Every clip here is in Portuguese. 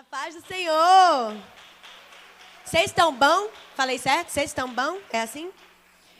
A paz do Senhor. Vocês estão bom? Falei certo? Vocês estão bom? É assim?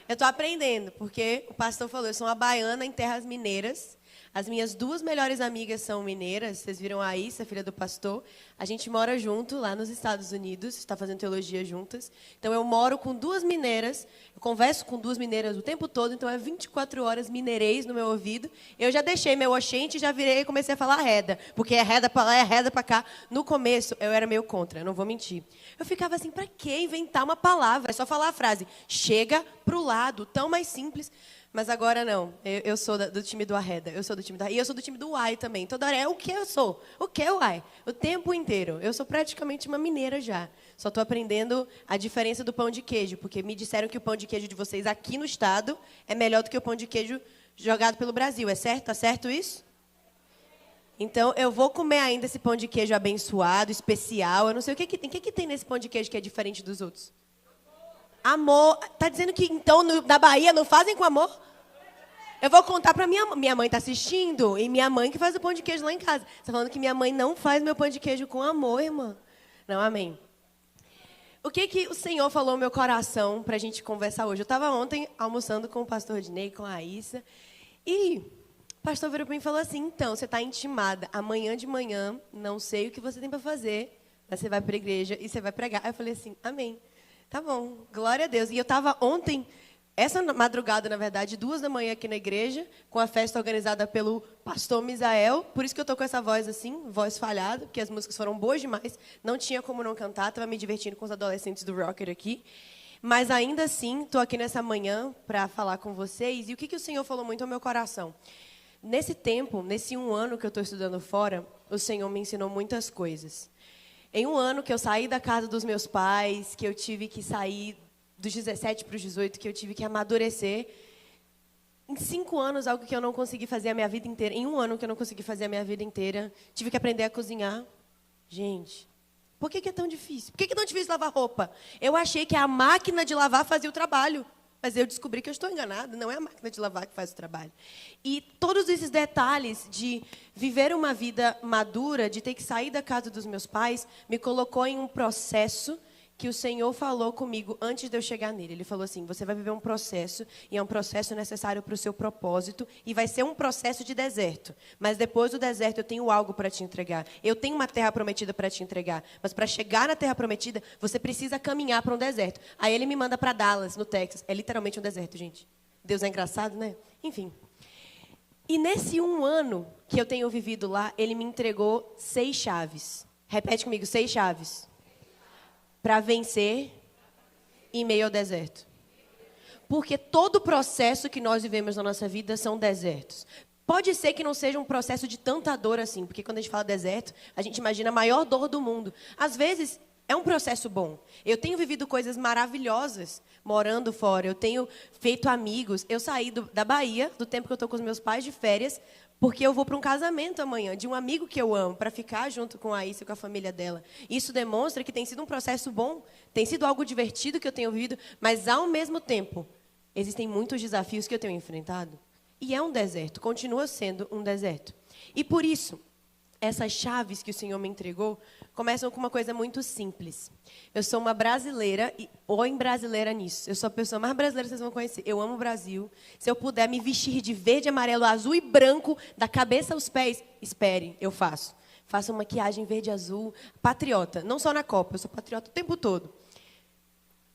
Eu estou aprendendo, porque o pastor falou, eu sou uma baiana em terras mineiras. As minhas duas melhores amigas são mineiras. Vocês viram a Issa, filha do pastor. A gente mora junto lá nos Estados Unidos, está fazendo teologia juntas. Então, eu moro com duas mineiras, eu converso com duas mineiras o tempo todo, então é 24 horas mineirês no meu ouvido. Eu já deixei meu oxente, já virei e comecei a falar reda, porque é reda para lá, é reda para cá. No começo, eu era meio contra, não vou mentir. Eu ficava assim, para que inventar uma palavra? É só falar a frase, chega pro lado, tão mais simples. Mas agora não, eu sou do time do Arreda, eu sou do time do... E eu sou do time do Uai também. Toda hora é o que eu sou, o que é Uai? O tempo inteiro. Eu sou praticamente uma mineira já. Só estou aprendendo a diferença do pão de queijo, porque me disseram que o pão de queijo de vocês aqui no estado é melhor do que o pão de queijo jogado pelo Brasil. É certo? Tá certo isso? Então, eu vou comer ainda esse pão de queijo abençoado, especial. Eu não sei o que tem nesse pão de queijo que é diferente dos outros. Amor. Tá dizendo que, então, na Bahia não fazem com amor? Eu vou contar para minha mãe. Está assistindo. E minha mãe que faz o pão de queijo lá em casa. Você está falando que minha mãe não faz meu pão de queijo com amor, irmã? Não, amém. O que o Senhor falou no meu coração para a gente conversar hoje? Eu estava ontem almoçando com o pastor Rodinei, com a Issa. E o pastor virou para mim e falou assim, então, você está intimada. Amanhã de manhã, não sei o que você tem para fazer, mas você vai para a igreja e você vai pregar. Aí eu falei assim, amém. Tá bom, glória a Deus. E eu estava ontem, essa madrugada, na verdade, 2 da manhã aqui na igreja, com a festa organizada pelo pastor Misael. Por isso que eu estou com essa voz assim, voz falhada, porque as músicas foram boas demais. Não tinha como não cantar, estava me divertindo com os adolescentes do Rocker aqui. Mas ainda assim, estou aqui nessa manhã para falar com vocês. E o que o Senhor falou muito ao meu coração? Nesse tempo, nesse 1 ano que eu estou estudando fora, o Senhor me ensinou muitas coisas. Em 1 ano que eu saí da casa dos meus pais, que eu tive que sair dos 17 para os 18, que eu tive que amadurecer. Em 5 anos, algo que eu não consegui fazer a minha vida inteira. Em 1 ano que eu não consegui fazer a minha vida inteira, tive que aprender a cozinhar. Gente, por que é tão difícil? Por que é tão difícil lavar roupa? Eu achei que a máquina de lavar fazia o trabalho. Mas eu descobri que eu estou enganada, não é a máquina de lavar que faz o trabalho. E todos esses detalhes de viver uma vida madura, de ter que sair da casa dos meus pais, me colocou em um processo que o Senhor falou comigo antes de eu chegar nele. Ele falou assim, você vai viver um processo, e é um processo necessário para o seu propósito, e vai ser um processo de deserto. Mas depois do deserto eu tenho algo para te entregar. Eu tenho uma terra prometida para te entregar. Mas para chegar na terra prometida, você precisa caminhar para um deserto. Aí ele me manda para Dallas, no Texas. É literalmente um deserto, gente. Deus é engraçado, né? Enfim. E nesse 1 ano que eu tenho vivido lá, ele me entregou 6 chaves. Repete comigo, 6 chaves. Para vencer em meio ao deserto. Porque todo o processo que nós vivemos na nossa vida são desertos. Pode ser que não seja um processo de tanta dor assim, porque quando a gente fala deserto, a gente imagina a maior dor do mundo. Às vezes, é um processo bom. Eu tenho vivido coisas maravilhosas morando fora. Eu tenho feito amigos. Eu saí da Bahia, do tempo que eu estou com os meus pais de férias, porque eu vou para um casamento amanhã, de um amigo que eu amo, para ficar junto com a Issa e com a família dela. Isso demonstra que tem sido um processo bom, tem sido algo divertido que eu tenho vivido, mas, ao mesmo tempo, existem muitos desafios que eu tenho enfrentado. E é um deserto, continua sendo um deserto. E, por isso, essas chaves que o Senhor me entregou começam com uma coisa muito simples. Eu sou uma brasileira, ou brasileira nisso. Eu sou a pessoa mais brasileira que vocês vão conhecer. Eu amo o Brasil. Se eu puder me vestir de verde, amarelo, azul e branco, da cabeça aos pés, espere, eu faço. Faço uma maquiagem verde e azul, patriota. Não só na Copa, eu sou patriota o tempo todo.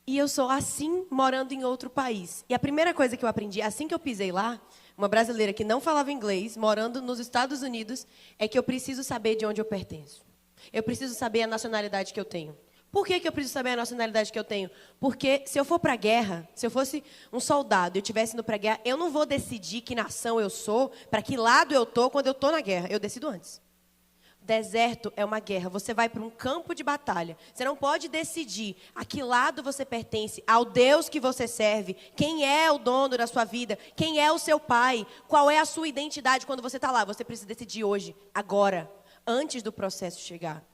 E eu sou assim, morando em outro país. E a primeira coisa que eu aprendi, assim que eu pisei lá, uma brasileira que não falava inglês, morando nos Estados Unidos, é que eu preciso saber de onde eu pertenço. Eu preciso saber a nacionalidade que eu tenho. Por que eu preciso saber a nacionalidade que eu tenho? Porque se eu for para a guerra, se eu fosse um soldado e eu estivesse indo para a guerra, eu não vou decidir que nação eu sou, para que lado eu estou quando eu estou na guerra. Eu decido antes. Deserto é uma guerra. Você vai para um campo de batalha. Você não pode decidir a que lado você pertence, ao Deus que você serve, quem é o dono da sua vida, quem é o seu pai, qual é a sua identidade quando você está lá. Você precisa decidir hoje, agora, antes do processo chegar.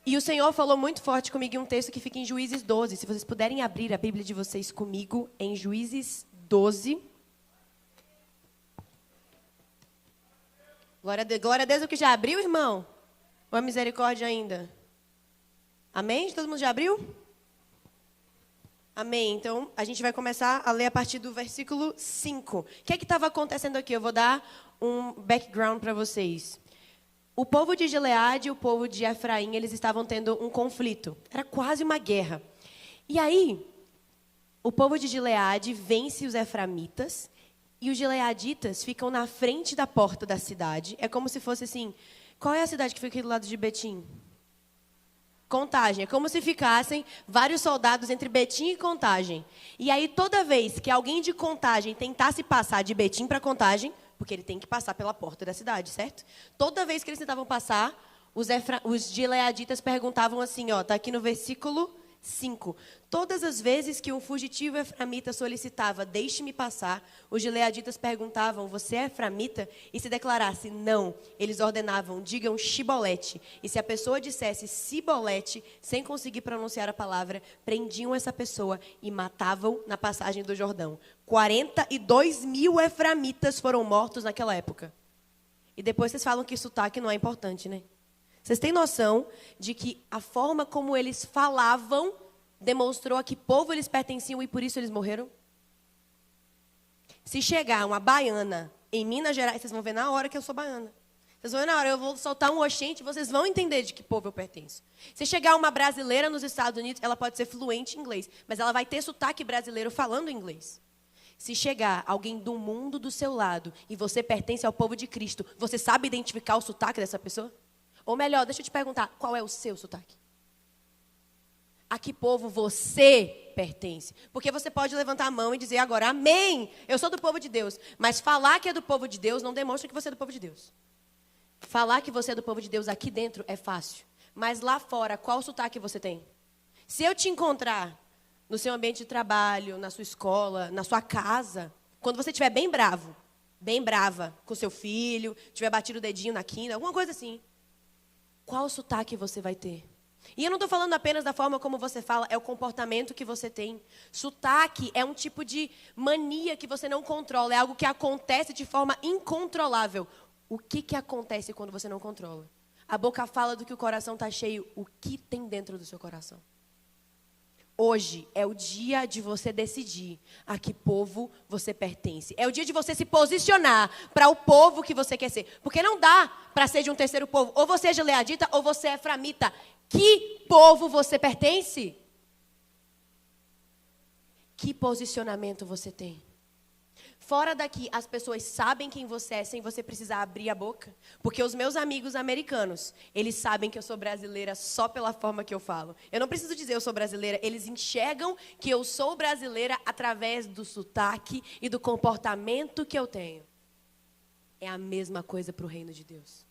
E o Senhor falou muito forte comigo em um texto que fica em Juízes 12. Se vocês puderem abrir a Bíblia de vocês comigo, em Juízes 12. Glória a Deus, o que já abriu, irmão? Ou a misericórdia ainda? Amém? Todo mundo já abriu? Amém. Então, a gente vai começar a ler a partir do versículo 5. O que é que estava acontecendo aqui? Eu vou dar um background para vocês. O povo de Gileade e o povo de Efraim, eles estavam tendo um conflito. Era quase uma guerra. E aí, o povo de Gileade vence os eframitas e os gileaditas ficam na frente da porta da cidade. É como se fosse assim, qual é a cidade que fica aqui do lado de Betim? Contagem. É como se ficassem vários soldados entre Betim e Contagem. E aí, toda vez que alguém de Contagem tentasse passar de Betim para Contagem, porque ele tem que passar pela porta da cidade, certo? Toda vez que eles tentavam passar, os gileaditas perguntavam assim, ó, tá aqui no versículo 5. Todas as vezes que um fugitivo eframita solicitava, deixe-me passar, os gileaditas perguntavam, você é eframita? E se declarasse não, eles ordenavam, digam Shibolete. E se a pessoa dissesse Sibolete, sem conseguir pronunciar a palavra, prendiam essa pessoa e matavam na passagem do Jordão. 42.000 eframitas foram mortos naquela época. E depois vocês falam que sotaque não é importante, né? Vocês têm noção de que a forma como eles falavam demonstrou a que povo eles pertenciam e por isso eles morreram? Se chegar uma baiana em Minas Gerais, vocês vão ver na hora que eu sou baiana. Vocês vão ver na hora, eu vou soltar um oxente e vocês vão entender de que povo eu pertenço. Se chegar uma brasileira nos Estados Unidos, ela pode ser fluente em inglês, mas ela vai ter sotaque brasileiro falando inglês. Se chegar alguém do mundo do seu lado e você pertence ao povo de Cristo, você sabe identificar o sotaque dessa pessoa? Ou melhor, deixa eu te perguntar, qual é o seu sotaque? A que povo você pertence? Porque você pode levantar a mão e dizer agora, amém, eu sou do povo de Deus. Mas falar que é do povo de Deus não demonstra que você é do povo de Deus. Falar que você é do povo de Deus aqui dentro é fácil. Mas lá fora, qual sotaque você tem? Se eu te encontrar no seu ambiente de trabalho, na sua escola, na sua casa, quando você estiver bem bravo, bem brava com seu filho, tiver batido o dedinho na quina, alguma coisa assim, qual sotaque você vai ter? E eu não estou falando apenas da forma como você fala, é o comportamento que você tem. Sotaque é um tipo de mania que você não controla, é algo que acontece de forma incontrolável. O que acontece quando você não controla? A boca fala do que o coração está cheio. O que tem dentro do seu coração? Hoje é o dia de você decidir a que povo você pertence. É o dia de você se posicionar para o povo que você quer ser. Porque não dá para ser de um terceiro povo. Ou você é gileadita ou você é eframita. Que povo você pertence? Que posicionamento você tem? Fora daqui, as pessoas sabem quem você é sem você precisar abrir a boca. Porque os meus amigos americanos, eles sabem que eu sou brasileira só pela forma que eu falo. Eu não preciso dizer eu sou brasileira, eles enxergam que eu sou brasileira através do sotaque e do comportamento que eu tenho. É a mesma coisa para o reino de Deus.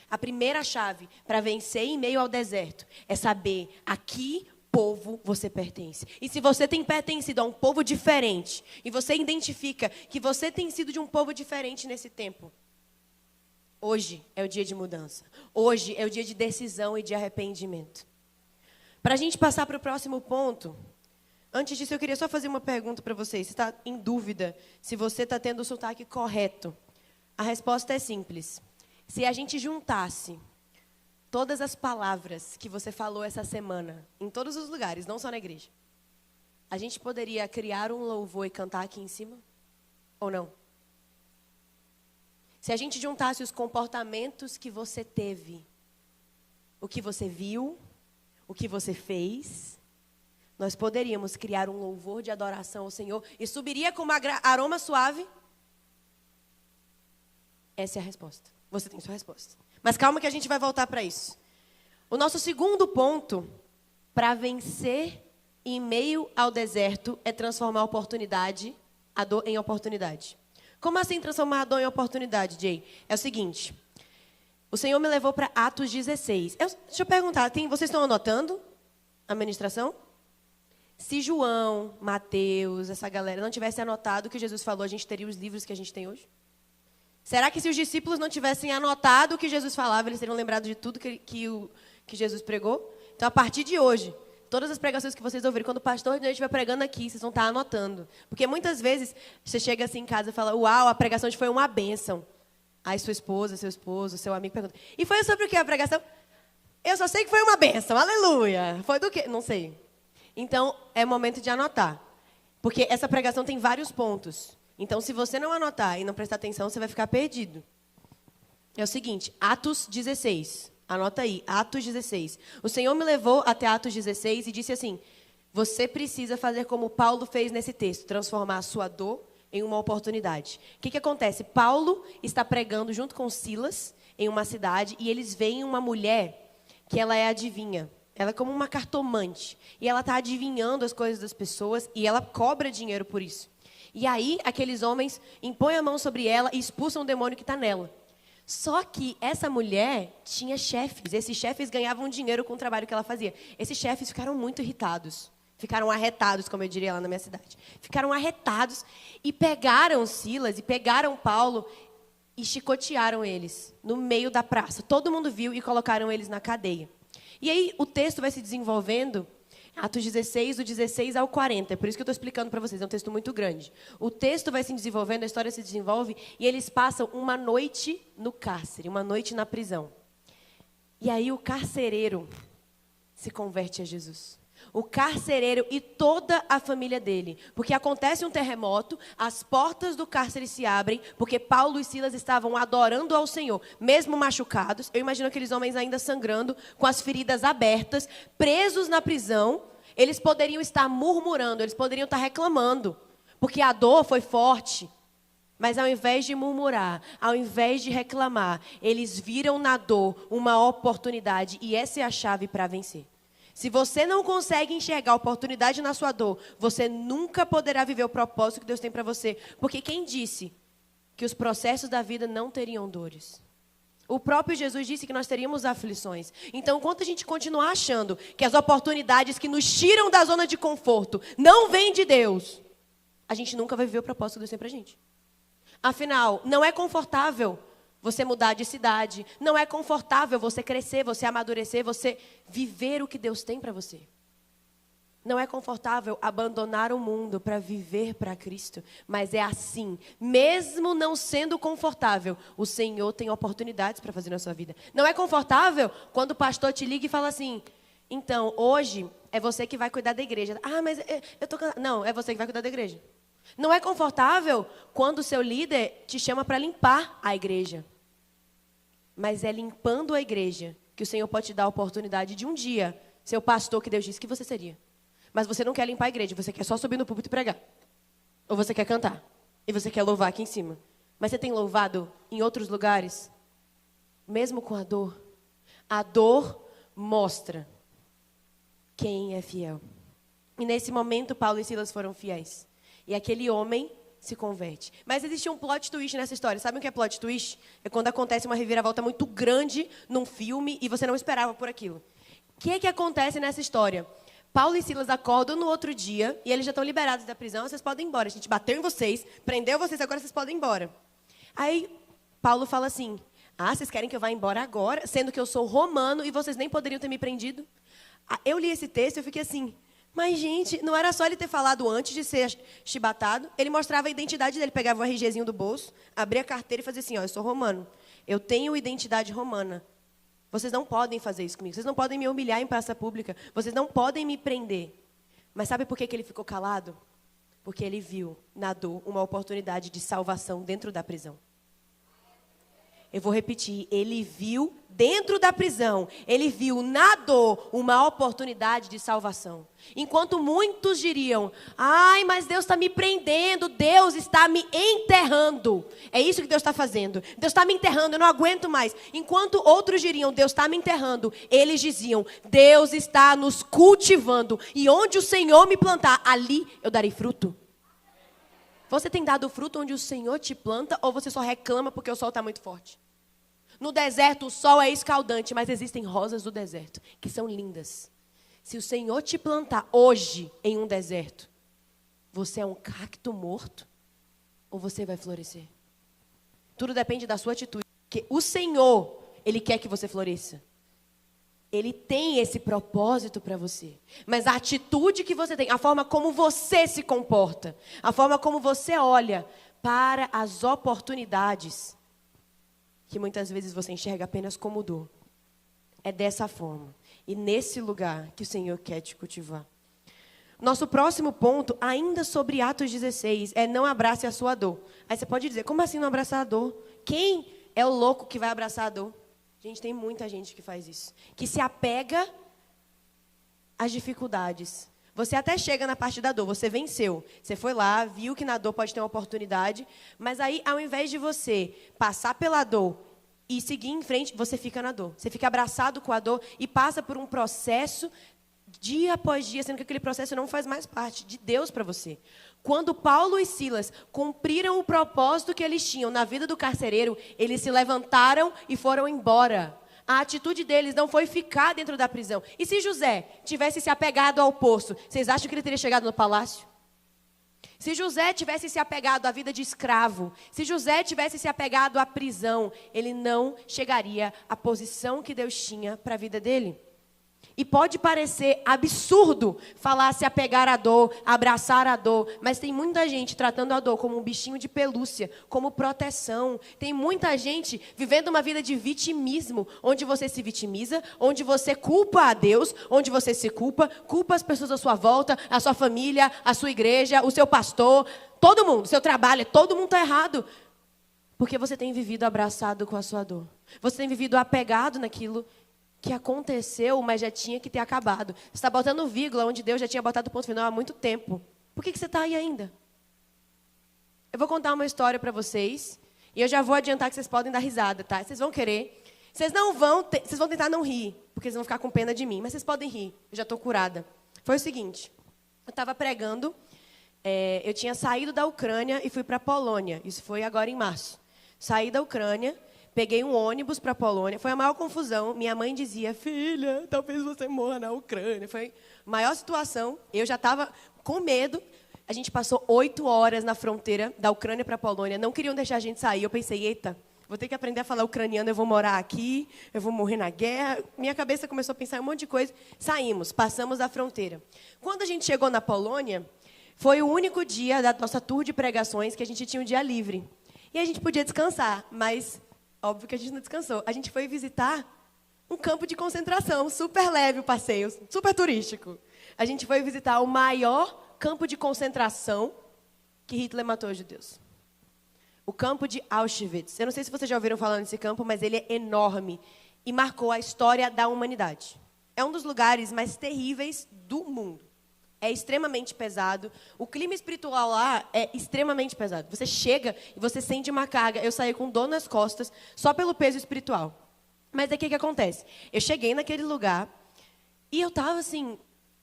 A primeira chave para vencer em meio ao deserto é saber a que povo você pertence. E se você tem pertencido a um povo diferente, e você identifica que você tem sido de um povo diferente nesse tempo, hoje é o dia de mudança. Hoje é o dia de decisão e de arrependimento. Para a gente passar para o próximo ponto, antes disso eu queria só fazer uma pergunta para vocês. Você está em dúvida se você está tendo o sotaque correto? A resposta é simples. Se a gente juntasse todas as palavras que você falou essa semana, em todos os lugares, não só na igreja, a gente poderia criar um louvor e cantar aqui em cima? Ou não? Se a gente juntasse os comportamentos que você teve, o que você viu, o que você fez, nós poderíamos criar um louvor de adoração ao Senhor e subiria com um aroma suave? Essa é a resposta. Você tem sua resposta. Mas calma que a gente vai voltar para isso. O nosso segundo ponto para vencer em meio ao deserto é transformar a oportunidade, a dor em oportunidade. Como assim transformar a dor em oportunidade, Jay? É o seguinte, o Senhor me levou para Atos 16. Deixa eu perguntar, vocês estão anotando a ministração? Se João, Mateus, essa galera não tivesse anotado o que Jesus falou, a gente teria os livros que a gente tem hoje? Será que se os discípulos não tivessem anotado o que Jesus falava, eles teriam lembrado de tudo que Jesus pregou? Então, a partir de hoje, todas as pregações que vocês ouvirem, quando o pastor de noite estiver pregando aqui, vocês vão estar anotando. Porque muitas vezes, você chega assim em casa e fala, uau, a pregação hoje foi uma bênção. Aí sua esposa, seu esposo, seu amigo pergunta, e foi sobre o que a pregação? Eu só sei que foi uma bênção, aleluia. Foi do quê? Não sei. Então, é momento de anotar. Porque essa pregação tem vários pontos. Então, se você não anotar e não prestar atenção, você vai ficar perdido. É o seguinte, Atos 16. Anota aí, Atos 16. O Senhor me levou até Atos 16 e disse assim, você precisa fazer como Paulo fez nesse texto, transformar a sua dor em uma oportunidade. O que acontece? Paulo está pregando junto com Silas em uma cidade e eles veem uma mulher que ela é adivinha. Ela é como uma cartomante. E ela está adivinhando as coisas das pessoas e ela cobra dinheiro por isso. E aí, aqueles homens impõem a mão sobre ela e expulsam o demônio que está nela. Só que essa mulher tinha chefes. Esses chefes ganhavam dinheiro com o trabalho que ela fazia. Esses chefes ficaram muito irritados. Ficaram arretados, como eu diria lá na minha cidade. Ficaram arretados e pegaram Silas e pegaram Paulo e chicotearam eles no meio da praça. Todo mundo viu e colocaram eles na cadeia. E aí o texto vai se desenvolvendo, Atos 16, do 16 ao 40. É por isso que eu estou explicando para vocês, é um texto muito grande. O texto vai se desenvolvendo, a história se desenvolve, e eles passam uma noite no cárcere, uma noite na prisão. E aí o carcereiro se converte a Jesus. O carcereiro e toda a família dele. Porque acontece um terremoto, as portas do cárcere se abrem, porque Paulo e Silas estavam adorando ao Senhor, mesmo machucados. Eu imagino aqueles homens ainda sangrando, com as feridas abertas, presos na prisão. Eles poderiam estar murmurando, eles poderiam estar reclamando, porque a dor foi forte. Mas ao invés de murmurar, ao invés de reclamar, eles viram na dor uma oportunidade, e essa é a chave para vencer. Se você não consegue enxergar a oportunidade na sua dor, você nunca poderá viver o propósito que Deus tem para você. Porque quem disse que os processos da vida não teriam dores? O próprio Jesus disse que nós teríamos aflições. Então, enquanto a gente continuar achando que as oportunidades que nos tiram da zona de conforto não vêm de Deus, a gente nunca vai viver o propósito que Deus tem para a gente. Afinal, não é confortável você mudar de cidade. Não é confortável você crescer, você amadurecer, você viver o que Deus tem para você. Não é confortável abandonar o mundo para viver para Cristo. Mas é assim, mesmo não sendo confortável, o Senhor tem oportunidades para fazer na sua vida. Não é confortável quando o pastor te liga e fala assim, então, hoje é você que vai cuidar da igreja. Ah, mas eu tô cansado. Não, é você que vai cuidar da igreja. Não é confortável quando o seu líder te chama para limpar a igreja. Mas é limpando a igreja que o Senhor pode te dar a oportunidade de um dia ser o pastor que Deus disse que você seria. Mas você não quer limpar a igreja, você quer só subir no púlpito e pregar. Ou você quer cantar. E você quer louvar aqui em cima. Mas você tem louvado em outros lugares? Mesmo com a dor. A dor mostra quem é fiel. E nesse momento, Paulo e Silas foram fiéis. E aquele homem se converte. Mas existe um plot twist nessa história. Sabe o que é plot twist? É quando acontece uma reviravolta muito grande num filme e você não esperava por aquilo. O que acontece nessa história? Paulo e Silas acordam no outro dia e eles já estão liberados da prisão. Vocês podem ir embora. A gente bateu em vocês, prendeu vocês, agora vocês podem ir embora. Aí Paulo fala assim, vocês querem que eu vá embora agora? Sendo que eu sou romano e vocês nem poderiam ter me prendido? Eu li esse texto e eu fiquei assim... Mas, gente, não era só ele ter falado antes de ser chibatado. Ele mostrava a identidade dele, pegava o RGzinho do bolso, abria a carteira e fazia assim, eu sou romano. Eu tenho identidade romana. Vocês não podem fazer isso comigo. Vocês não podem me humilhar em praça pública. Vocês não podem me prender. Mas sabe por que ele ficou calado? Porque ele viu na dor uma oportunidade de salvação dentro da prisão. Eu vou repetir, ele viu dentro da prisão, ele viu na dor uma oportunidade de salvação. Enquanto muitos diriam, mas Deus está me prendendo, Deus está me enterrando. É isso que Deus está fazendo. Deus está me enterrando, eu não aguento mais. Enquanto outros diriam, Deus está me enterrando, eles diziam, Deus está nos cultivando. E onde o Senhor me plantar, ali eu darei fruto. Você tem dado fruto onde o Senhor te planta ou você só reclama porque o sol está muito forte? No deserto o sol é escaldante, mas existem rosas do deserto que são lindas. Se o Senhor te plantar hoje em um deserto, você é um cacto morto ou você vai florescer? Tudo depende da sua atitude. Porque o Senhor, Ele quer que você floresça. Ele tem esse propósito para você. Mas a atitude que você tem, a forma como você se comporta, a forma como você olha para as oportunidades, que muitas vezes você enxerga apenas como dor, É dessa forma. E nesse lugar que o Senhor quer te cultivar. Nosso próximo ponto, ainda sobre Atos 16, é não abrace a sua dor. Aí você pode dizer, como assim não abraçar a dor? Quem é o louco que vai abraçar a dor? Gente, tem muita gente que faz isso. Que se apega às dificuldades. Você até chega na parte da dor, você venceu. Você foi lá, viu que na dor pode ter uma oportunidade. Mas aí, ao invés de você passar pela dor e seguir em frente, você fica na dor. Você fica abraçado com a dor e passa por um processo dia após dia, sendo que aquele processo não faz mais parte de Deus para você. Quando Paulo e Silas cumpriram o propósito que eles tinham na vida do carcereiro, eles se levantaram e foram embora. A atitude deles não foi ficar dentro da prisão. E se José tivesse se apegado ao poço, vocês acham que ele teria chegado no palácio? Se José tivesse se apegado à vida de escravo, se José tivesse se apegado à prisão, ele não chegaria à posição que Deus tinha para a vida dele. E pode parecer absurdo falar se apegar à dor, abraçar a dor, mas tem muita gente tratando a dor como um bichinho de pelúcia, como proteção. Tem muita gente vivendo uma vida de vitimismo, onde você se vitimiza, onde você culpa a Deus, onde você se culpa as pessoas à sua volta, a sua família, a sua igreja, o seu pastor, todo mundo, seu trabalho, todo mundo está errado. Porque você tem vivido abraçado com a sua dor. Você tem vivido apegado naquilo que aconteceu, mas já tinha que ter acabado. Você está botando vírgula onde Deus já tinha botado ponto final há muito tempo. Por que você está aí ainda? Eu vou contar uma história para vocês, e eu já vou adiantar que vocês podem dar risada, tá? Vocês vão querer. Vocês vão tentar não rir, porque vocês vão ficar com pena de mim, mas vocês podem rir. Eu já estou curada. Foi o seguinte, eu estava pregando, eu tinha saído da Ucrânia e fui para a Polônia. Isso foi agora em março. Saí da Ucrânia, peguei um ônibus para a Polônia. Foi a maior confusão. Minha mãe dizia, filha, talvez você morra na Ucrânia. Foi a maior situação. Eu já estava com medo. A gente passou 8 horas na fronteira da Ucrânia para a Polônia. Não queriam deixar a gente sair. Eu pensei, eita, vou ter que aprender a falar ucraniano. Eu vou morar aqui, eu vou morrer na guerra. Minha cabeça começou a pensar em um monte de coisa. Saímos, passamos da fronteira. Quando a gente chegou na Polônia, foi o único dia da nossa tour de pregações que a gente tinha um dia livre. E a gente podia descansar, mas óbvio que a gente não descansou. A gente foi visitar um campo de concentração, super leve o passeio, super turístico. A gente foi visitar o maior campo de concentração que Hitler matou os judeus. O campo de Auschwitz. Eu não sei se vocês já ouviram falar nesse campo, mas ele é enorme e marcou a história da humanidade. É um dos lugares mais terríveis do mundo. É extremamente pesado. O clima espiritual lá é extremamente pesado. Você chega e você sente uma carga. Eu saí com dor nas costas só pelo peso espiritual. Mas aí o que acontece? Eu cheguei naquele lugar e eu estava assim,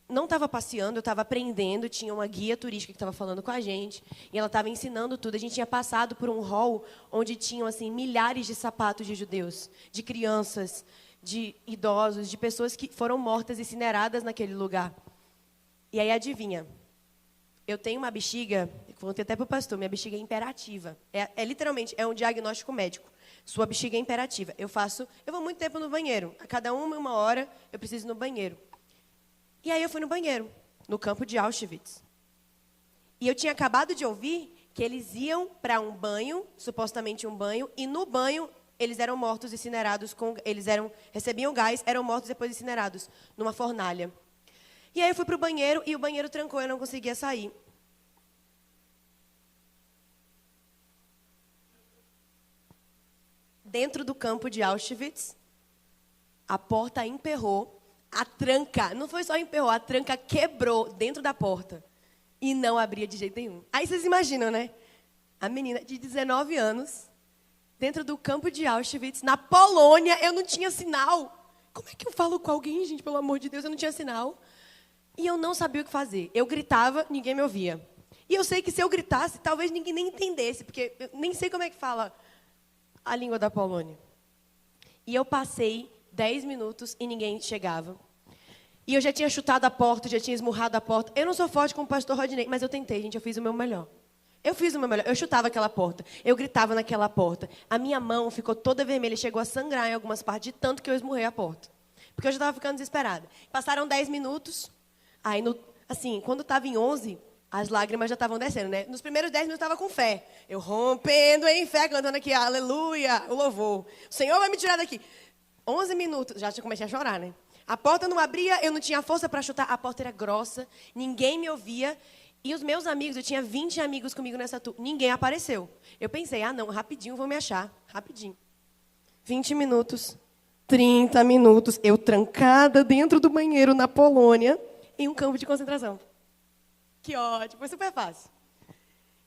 não estava passeando, eu estava aprendendo. Tinha uma guia turística que estava falando com a gente e ela estava ensinando tudo. A gente tinha passado por um hall onde tinham assim milhares de sapatos de judeus, de crianças, de idosos, de pessoas que foram mortas, incineradas naquele lugar. E aí, adivinha, eu tenho uma bexiga, contei até para o pastor, minha bexiga é imperativa. Literalmente, é um diagnóstico médico. Sua bexiga é imperativa. Eu vou muito tempo no banheiro. A cada uma hora, eu preciso ir no banheiro. E aí, eu fui no banheiro, no campo de Auschwitz. E eu tinha acabado de ouvir que eles iam para um banho, supostamente um banho, e no banho, eles eram mortos, incinerados, recebiam gás, eram mortos depois incinerados, numa fornalha. E aí eu fui para o banheiro e o banheiro trancou, eu não conseguia sair. Dentro do campo de Auschwitz, a porta emperrou, a tranca, não foi só emperrou, a tranca quebrou dentro da porta e não abria de jeito nenhum. Aí vocês imaginam, né? A menina de 19 anos, dentro do campo de Auschwitz, na Polônia, eu não tinha sinal. Como é que eu falo com alguém, gente, pelo amor de Deus, eu não tinha sinal? E eu não sabia o que fazer. Eu gritava, ninguém me ouvia. E eu sei que se eu gritasse, talvez ninguém nem entendesse, porque eu nem sei como é que fala a língua da Polônia. E eu passei 10 minutos e ninguém chegava. E eu já tinha chutado a porta, já tinha esmurrado a porta. Eu não sou forte como o pastor Rodney, mas eu tentei, gente, eu fiz o meu melhor. Eu chutava aquela porta, eu gritava naquela porta. A minha mão ficou toda vermelha, chegou a sangrar em algumas partes, de tanto que eu esmurrei a porta. Porque eu já estava ficando desesperada. Passaram 10 minutos... Aí, quando estava em 11, as lágrimas já estavam descendo, né? Nos primeiros 10 minutos eu estava com fé. Eu rompendo em fé, cantando aqui, aleluia, o louvor. O Senhor vai me tirar daqui. 11 minutos, já comecei a chorar, né? A porta não abria, eu não tinha força para chutar, a porta era grossa, ninguém me ouvia. E os meus amigos, eu tinha 20 amigos comigo nessa turma, ninguém apareceu. Eu pensei, não, rapidinho vão me achar, rapidinho. 20 minutos, 30 minutos, eu trancada dentro do banheiro na Polônia, em um campo de concentração. Que ótimo, foi super fácil.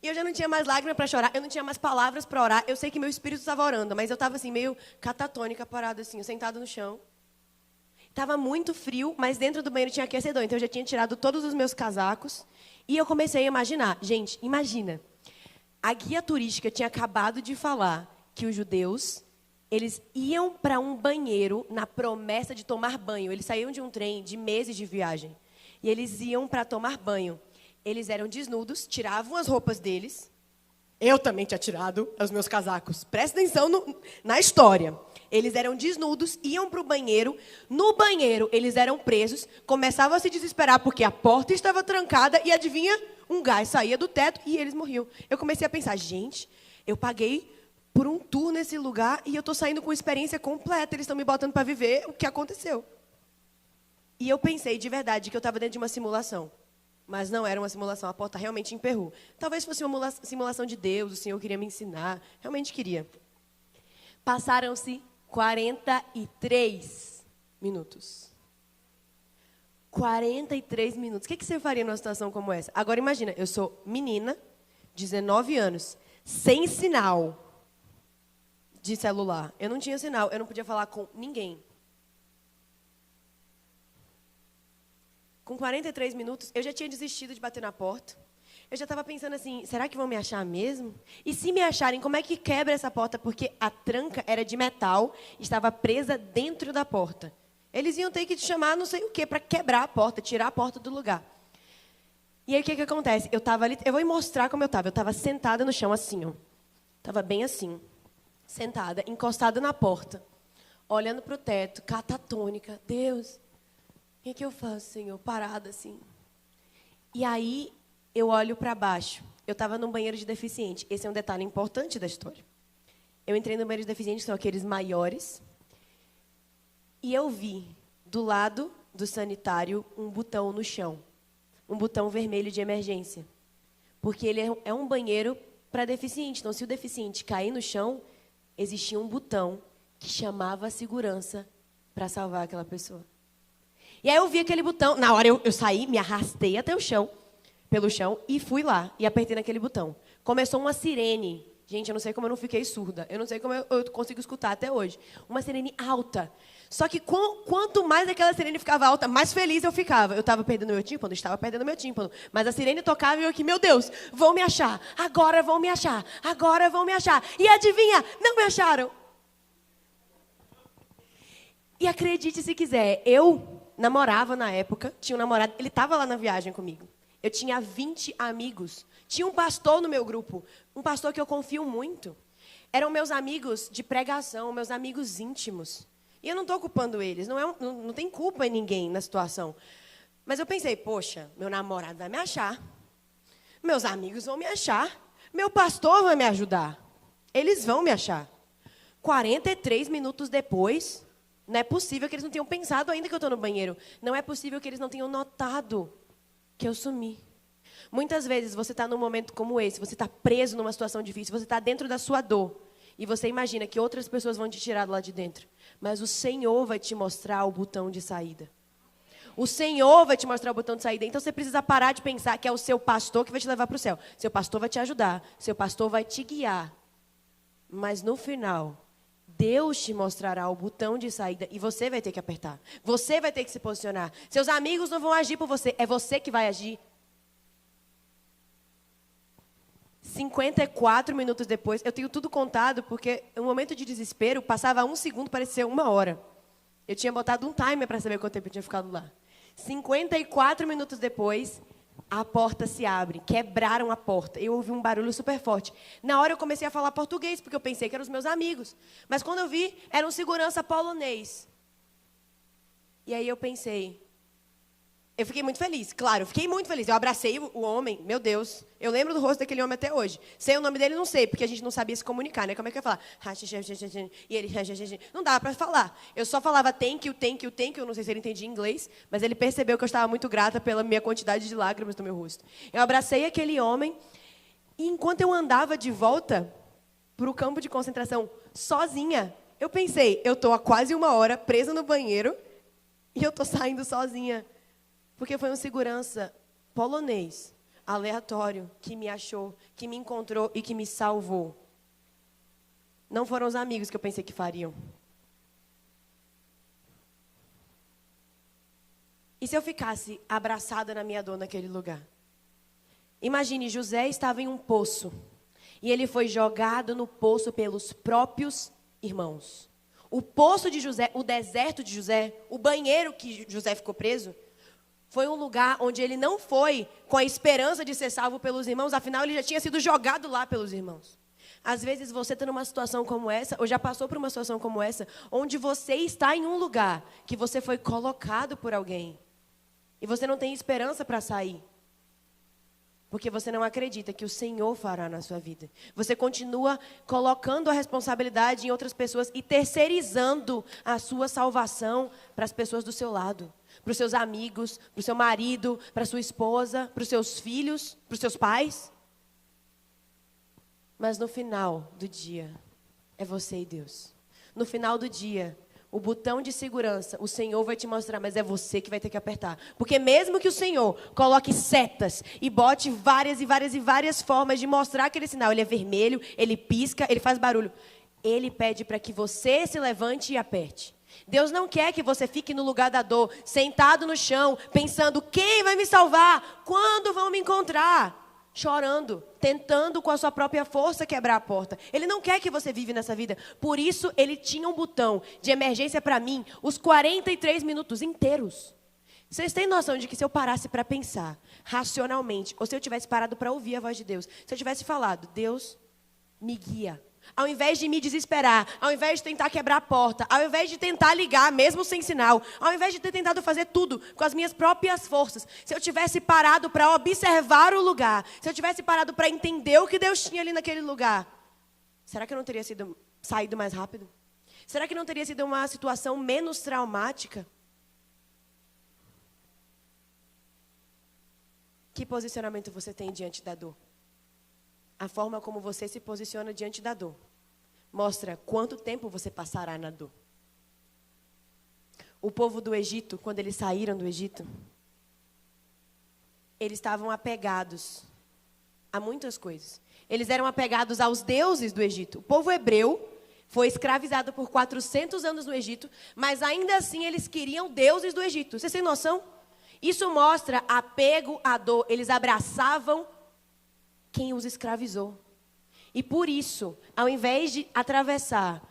E eu já não tinha mais lágrimas para chorar, eu não tinha mais palavras para orar. Eu sei que meu espírito estava orando, mas eu estava assim, meio catatônica, parada assim, sentada no chão. Estava muito frio, mas dentro do banheiro tinha aquecedor. Então eu já tinha tirado todos os meus casacos. E eu comecei a imaginar. Gente, imagina. A guia turística tinha acabado de falar que os judeus, eles iam para um banheiro na promessa de tomar banho. Eles saíam de um trem de meses de viagem. E eles iam para tomar banho. Eles eram desnudos, tiravam as roupas deles. Eu também tinha tirado os meus casacos. Presta atenção na história. Eles eram desnudos, iam para o banheiro. No banheiro, eles eram presos. Começavam a se desesperar porque a porta estava trancada. E adivinha? Um gás saía do teto e eles morriam. Eu comecei a pensar, gente, eu paguei por um tour nesse lugar e eu estou saindo com experiência completa. Eles estão me botando para viver o que aconteceu. E eu pensei, de verdade, que eu estava dentro de uma simulação. Mas não era uma simulação, a porta realmente emperrou. Talvez fosse uma simulação de Deus, o Senhor queria me ensinar. Realmente queria. Passaram-se 43 minutos. 43 minutos. O que você faria numa situação como essa? Agora imagina, eu sou menina, 19 anos, sem sinal de celular. Eu não tinha sinal, eu não podia falar com ninguém. Com 43 minutos, eu já tinha desistido de bater na porta. Eu já estava pensando assim, será que vão me achar mesmo? E se me acharem, como é que quebra essa porta? Porque a tranca era de metal, estava presa dentro da porta. Eles iam ter que te chamar não sei o quê para quebrar a porta, tirar a porta do lugar. E aí o que acontece? Eu estava ali, eu vou mostrar como eu estava. Eu estava sentada no chão assim, ó. Estava bem assim, sentada, encostada na porta, olhando para o teto, catatônica. Deus, o que eu faço, Senhor? Parada assim. E aí eu olho para baixo. Eu estava num banheiro de deficiente. Esse é um detalhe importante da história. Eu entrei no banheiro de deficiente, que são aqueles maiores. E eu vi, do lado do sanitário, um botão no chão. Um botão vermelho de emergência. Porque ele é um banheiro para deficiente. Então, se o deficiente cair no chão, existia um botão que chamava a segurança para salvar aquela pessoa. E aí eu vi aquele botão. Na hora eu saí, me arrastei até o chão, pelo chão, e fui lá. E apertei naquele botão. Começou uma sirene. Gente, eu não sei como eu não fiquei surda. Eu não sei como eu consigo escutar até hoje. Uma sirene alta. Só que quanto mais aquela sirene ficava alta, mais feliz eu ficava. Eu estava perdendo meu tímpano, estava perdendo meu tímpano. Mas a sirene tocava e eu aqui, meu Deus, vão me achar. Agora vão me achar. Agora vão me achar. E adivinha, não me acharam. E acredite se quiser, eu namorava na época, tinha um namorado, ele estava lá na viagem comigo. Eu tinha 20 amigos. Tinha um pastor no meu grupo, um pastor que eu confio muito. Eram meus amigos de pregação, meus amigos íntimos. E eu não estou culpando eles, não tem culpa em ninguém na situação. Mas eu pensei, poxa, meu namorado vai me achar, meus amigos vão me achar, meu pastor vai me ajudar. Eles vão me achar. 43 minutos depois, não é possível que eles não tenham pensado ainda que eu estou no banheiro. Não é possível que eles não tenham notado que eu sumi. Muitas vezes você está num momento como esse, você está preso numa situação difícil, você está dentro da sua dor. E você imagina que outras pessoas vão te tirar lá de dentro. Mas o Senhor vai te mostrar o botão de saída. O Senhor vai te mostrar o botão de saída. Então você precisa parar de pensar que é o seu pastor que vai te levar para o céu. Seu pastor vai te ajudar. Seu pastor vai te guiar. Mas no final, Deus te mostrará o botão de saída e você vai ter que apertar. Você vai ter que se posicionar. Seus amigos não vão agir por você. É você que vai agir. 54 minutos depois, eu tenho tudo contado, porque um momento de desespero, passava 1 segundo, parecia 1 hora. Eu tinha botado um timer para saber quanto tempo eu tinha ficado lá. 54 minutos depois, a porta se abre. Quebraram a porta. Eu ouvi um barulho super forte. Na hora eu comecei a falar português, porque eu pensei que eram os meus amigos. Mas quando eu vi, era um segurança polonês. E aí eu pensei, Eu fiquei muito feliz, claro, fiquei muito feliz. Eu abracei o homem, meu Deus. Eu lembro do rosto daquele homem até hoje. Sei o nome dele, não sei, porque a gente não sabia se comunicar, né? Como é que eu ia falar? E ele, não dava para falar. Eu só falava thank you, thank you, thank you. Eu não sei se ele entendia inglês, mas ele percebeu que eu estava muito grata pela minha quantidade de lágrimas no meu rosto. Eu abracei aquele homem e enquanto eu andava de volta para o campo de concentração, sozinha, eu pensei, eu estou há quase 1 hora presa no banheiro e eu estou saindo sozinha. Porque foi um segurança polonês, aleatório, que me achou, que me encontrou e que me salvou. Não foram os amigos que eu pensei que fariam. E se eu ficasse abraçada na minha dor naquele lugar? Imagine, José estava em um poço. E ele foi jogado no poço pelos próprios irmãos. O poço de José, o deserto de José, o banheiro que José ficou preso, foi um lugar onde ele não foi com a esperança de ser salvo pelos irmãos, afinal ele já tinha sido jogado lá pelos irmãos. Às vezes você está numa situação como essa, ou já passou por uma situação como essa, onde você está em um lugar que você foi colocado por alguém. E você não tem esperança para sair. Porque você não acredita que o Senhor fará na sua vida. Você continua colocando a responsabilidade em outras pessoas e terceirizando a sua salvação para as pessoas do seu lado. Para os seus amigos, para o seu marido, para a sua esposa, para os seus filhos, para os seus pais. Mas no final do dia, é você e Deus. No final do dia, o botão de segurança, o Senhor vai te mostrar, mas é você que vai ter que apertar. Porque mesmo que o Senhor coloque setas e bote várias formas de mostrar aquele sinal, ele é vermelho, ele pisca, ele faz barulho. Ele pede para que você se levante e aperte. Deus não quer que você fique no lugar da dor, sentado no chão, pensando, quem vai me salvar? Quando vão me encontrar? Chorando, tentando com a sua própria força quebrar a porta. Ele não quer que você vive nessa vida. Por isso, ele tinha um botão de emergência para mim, os 43 minutos inteiros. Vocês têm noção de que se eu parasse para pensar racionalmente, ou se eu tivesse parado para ouvir a voz de Deus, se eu tivesse falado, Deus, me guia. Ao invés de me desesperar, ao invés de tentar quebrar a porta, ao invés de tentar ligar, mesmo sem sinal, ao invés de ter tentado fazer tudo com as minhas próprias forças, se eu tivesse parado para observar o lugar, se eu tivesse parado para entender o que Deus tinha ali naquele lugar, será que eu não teria saído mais rápido? Será que não teria sido uma situação menos traumática? Que posicionamento você tem diante da dor? A forma como você se posiciona diante da dor mostra quanto tempo você passará na dor. O povo do Egito, quando eles saíram do Egito, eles estavam apegados a muitas coisas. Eles eram apegados aos deuses do Egito. O povo hebreu foi escravizado por 400 anos no Egito, mas ainda assim eles queriam deuses do Egito. Vocês têm noção? Isso mostra apego à dor. Eles abraçavam quem os escravizou. E por isso, ao invés de atravessar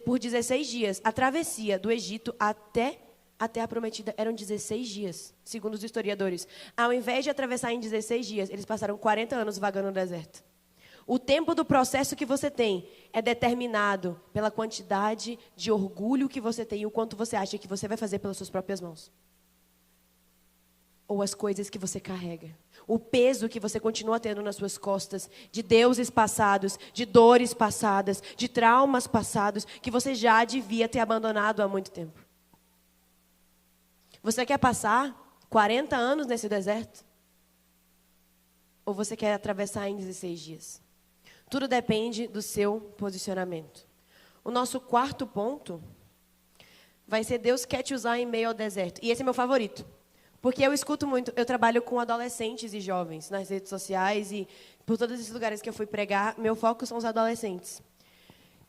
por 16 dias, a travessia do Egito até a Terra Prometida eram 16 dias, segundo os historiadores. Ao invés de atravessar em 16 dias, eles passaram 40 anos vagando no deserto. O tempo do processo que você tem é determinado pela quantidade de orgulho que você tem e o quanto você acha que você vai fazer pelas suas próprias mãos. Ou as coisas que você carrega. O peso que você continua tendo nas suas costas, de deuses passados, de dores passadas, de traumas passados, que você já devia ter abandonado há muito tempo. Você quer passar 40 anos nesse deserto? Ou você quer atravessar em 16 dias? Tudo depende do seu posicionamento. O nosso quarto ponto vai ser Deus quer te usar em meio ao deserto. E esse é meu favorito. Porque eu escuto muito, eu trabalho com adolescentes e jovens nas redes sociais e por todos esses lugares que eu fui pregar, meu foco são os adolescentes.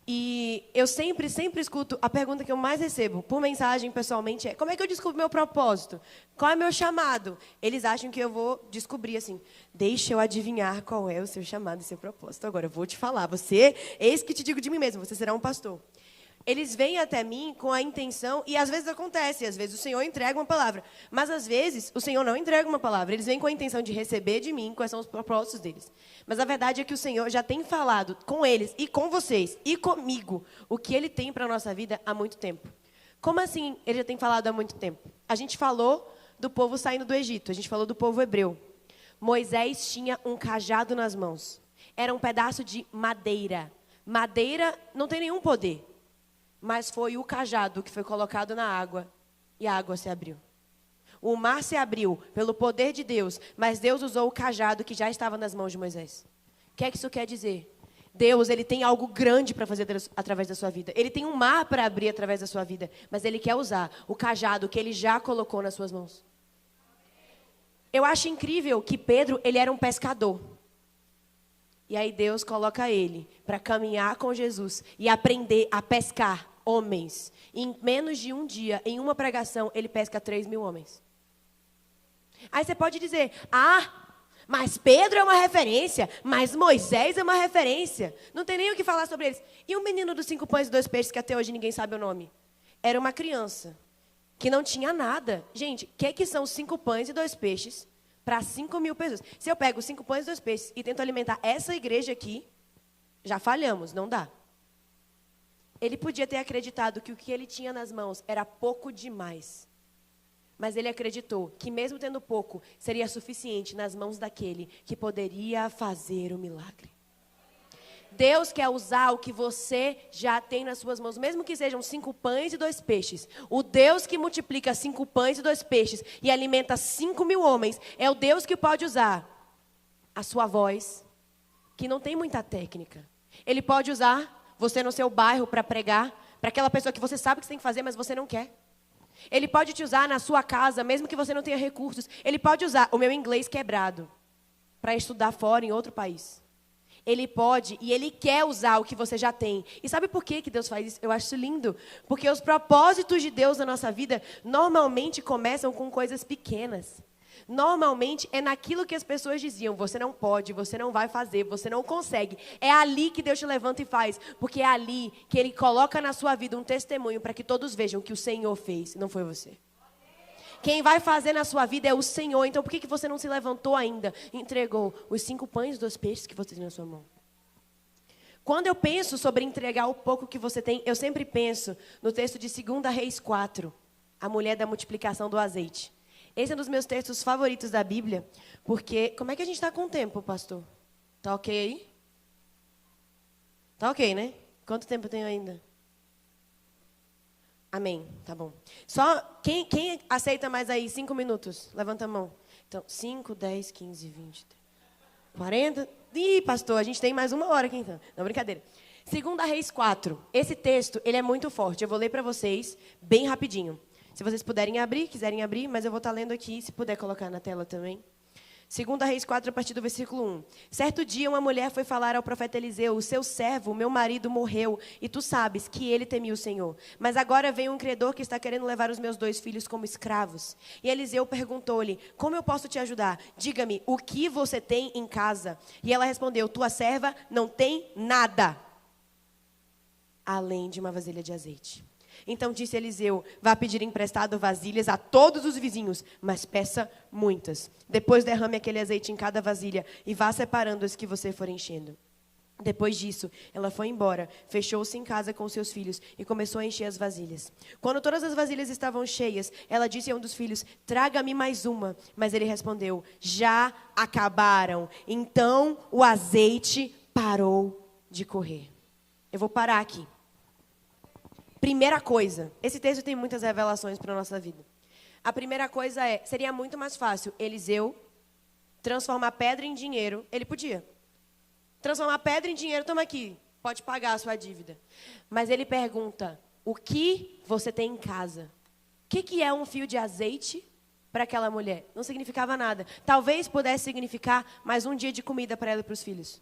E eu sempre escuto, a pergunta que eu mais recebo por mensagem pessoalmente é, como é que eu descubro meu propósito? Qual é meu chamado? Eles acham que eu vou descobrir assim, deixa eu adivinhar qual é o seu chamado e seu propósito. Agora eu vou te falar, eis que te digo de mim mesmo, você será um pastor. Eles vêm até mim com a intenção, e às vezes acontece, às vezes o Senhor entrega uma palavra, mas às vezes o Senhor não entrega uma palavra, eles vêm com a intenção de receber de mim quais são os propósitos deles. Mas a verdade é que o Senhor já tem falado com eles, e com vocês, e comigo, o que Ele tem para a nossa vida há muito tempo. Como assim Ele já tem falado há muito tempo? A gente falou do povo saindo do Egito. A gente falou do povo hebreu. Moisés tinha um cajado nas mãos. Era um pedaço de madeira. Madeira não tem nenhum poder. Mas foi o cajado que foi colocado na água e a água se abriu. O mar se abriu pelo poder de Deus, mas Deus usou o cajado que já estava nas mãos de Moisés. O que é que isso quer dizer? Deus, ele tem algo grande para fazer através da sua vida. Ele tem um mar para abrir através da sua vida, mas ele quer usar o cajado que ele já colocou nas suas mãos. Eu acho incrível que Pedro, ele era um pescador. E aí Deus coloca ele para caminhar com Jesus e aprender a pescar homens. Em menos de um dia, em uma pregação, ele pesca 3.000 homens. Aí você pode dizer, mas Pedro é uma referência, mas Moisés é uma referência. Não tem nem o que falar sobre eles. E o menino dos 5 pães e 2 peixes, que até hoje ninguém sabe o nome? Era uma criança que não tinha nada. Gente, o que são 5 pães e 2 peixes para 5.000 pessoas? Se eu pego 5 pães e 2 peixes e tento alimentar essa igreja aqui, já falhamos, não dá. Ele podia ter acreditado que o que ele tinha nas mãos era pouco demais. Mas ele acreditou que mesmo tendo pouco, seria suficiente nas mãos daquele que poderia fazer o milagre. Deus quer usar o que você já tem nas suas mãos, mesmo que sejam 5 pães e 2 peixes. O Deus que multiplica 5 pães e 2 peixes e alimenta 5.000 homens, é o Deus que pode usar a sua voz, que não tem muita técnica. Ele pode usar você no seu bairro para pregar, para aquela pessoa que você sabe que você tem que fazer, mas você não quer. Ele pode te usar na sua casa, mesmo que você não tenha recursos. Ele pode usar o meu inglês quebrado para estudar fora, em outro país. Ele pode e ele quer usar o que você já tem. E sabe por que Deus faz isso? Eu acho isso lindo. Porque os propósitos de Deus na nossa vida normalmente começam com coisas pequenas. Normalmente é naquilo que as pessoas diziam, você não pode, você não vai fazer, você não consegue. É ali que Deus te levanta e faz, porque é ali que Ele coloca na sua vida um testemunho para que todos vejam que o Senhor fez, não foi você. Quem vai fazer na sua vida é o Senhor, então por que você não se levantou ainda e entregou os 5 pães e 2 peixes que você tem na sua mão? Quando eu penso sobre entregar o pouco que você tem, eu sempre penso no texto de 2 Reis 4, a mulher da multiplicação do azeite. Esse é um dos meus textos favoritos da Bíblia, porque... Como é que a gente está com o tempo, pastor? Tá ok aí? Tá ok, né? Quanto tempo eu tenho ainda? Amém, tá bom. Só quem aceita mais aí 5 minutos? Levanta a mão. Então, 5, 10, 15, 20, 40... Ih, pastor, a gente tem mais 1 hora aqui então. Não, brincadeira. 2 Reis 4. Esse texto, ele é muito forte. Eu vou ler para vocês bem rapidinho. Se vocês puderem abrir, quiserem abrir, mas eu vou estar lendo aqui, se puder colocar na tela também. 2 Reis 4, a partir do versículo 1. Certo dia, uma mulher foi falar ao profeta Eliseu, o seu servo, meu marido, morreu, e tu sabes que ele temia o Senhor. Mas agora vem um credor que está querendo levar os meus 2 filhos como escravos. E Eliseu perguntou-lhe, como eu posso te ajudar? Diga-me, o que você tem em casa? E ela respondeu, tua serva não tem nada, além de uma vasilha de azeite. Então disse Eliseu, vá pedir emprestado vasilhas a todos os vizinhos, mas peça muitas. Depois derrame aquele azeite em cada vasilha e vá separando as que você for enchendo. Depois disso, ela foi embora, fechou-se em casa com seus filhos e começou a encher as vasilhas. Quando todas as vasilhas estavam cheias, ela disse a um dos filhos, traga-me mais uma. Mas ele respondeu, já acabaram. Então o azeite parou de correr. Eu vou parar aqui. Primeira coisa, esse texto tem muitas revelações para a nossa vida. A primeira coisa seria muito mais fácil Eliseu transformar pedra em dinheiro. Ele podia. Transformar pedra em dinheiro, toma aqui, pode pagar a sua dívida. Mas ele pergunta, o que você tem em casa? O que é um fio de azeite para aquela mulher? Não significava nada. Talvez pudesse significar mais um dia de comida para ela e para os filhos.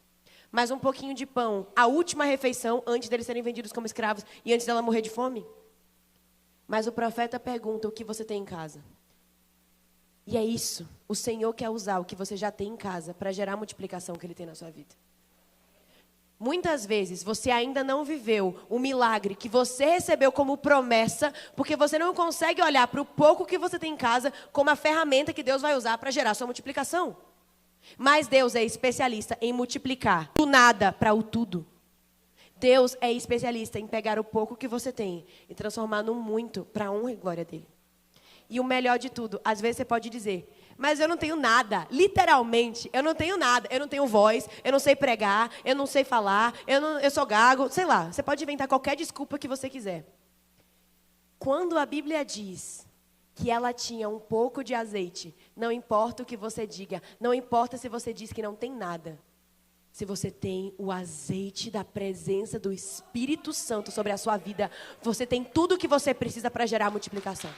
Mais um pouquinho de pão, a última refeição antes deles serem vendidos como escravos e antes dela morrer de fome. Mas o profeta pergunta o que você tem em casa. E é isso, o Senhor quer usar o que você já tem em casa para gerar a multiplicação que Ele tem na sua vida. Muitas vezes você ainda não viveu o milagre que você recebeu como promessa, porque você não consegue olhar para o pouco que você tem em casa como a ferramenta que Deus vai usar para gerar a sua multiplicação. Mas Deus é especialista em multiplicar do nada para o tudo. Deus é especialista em pegar o pouco que você tem e transformar no muito para a honra e glória dele. E o melhor de tudo, às vezes você pode dizer, mas eu não tenho nada. Literalmente, eu não tenho nada. Eu não tenho voz, eu não sei pregar, eu não sei falar, eu sou gago, sei lá. Você pode inventar qualquer desculpa que você quiser. Quando a Bíblia diz que ela tinha um pouco de azeite, não importa o que você diga, não importa se você diz que não tem nada. Se você tem o azeite da presença do Espírito Santo sobre a sua vida, você tem tudo o que você precisa para gerar multiplicação.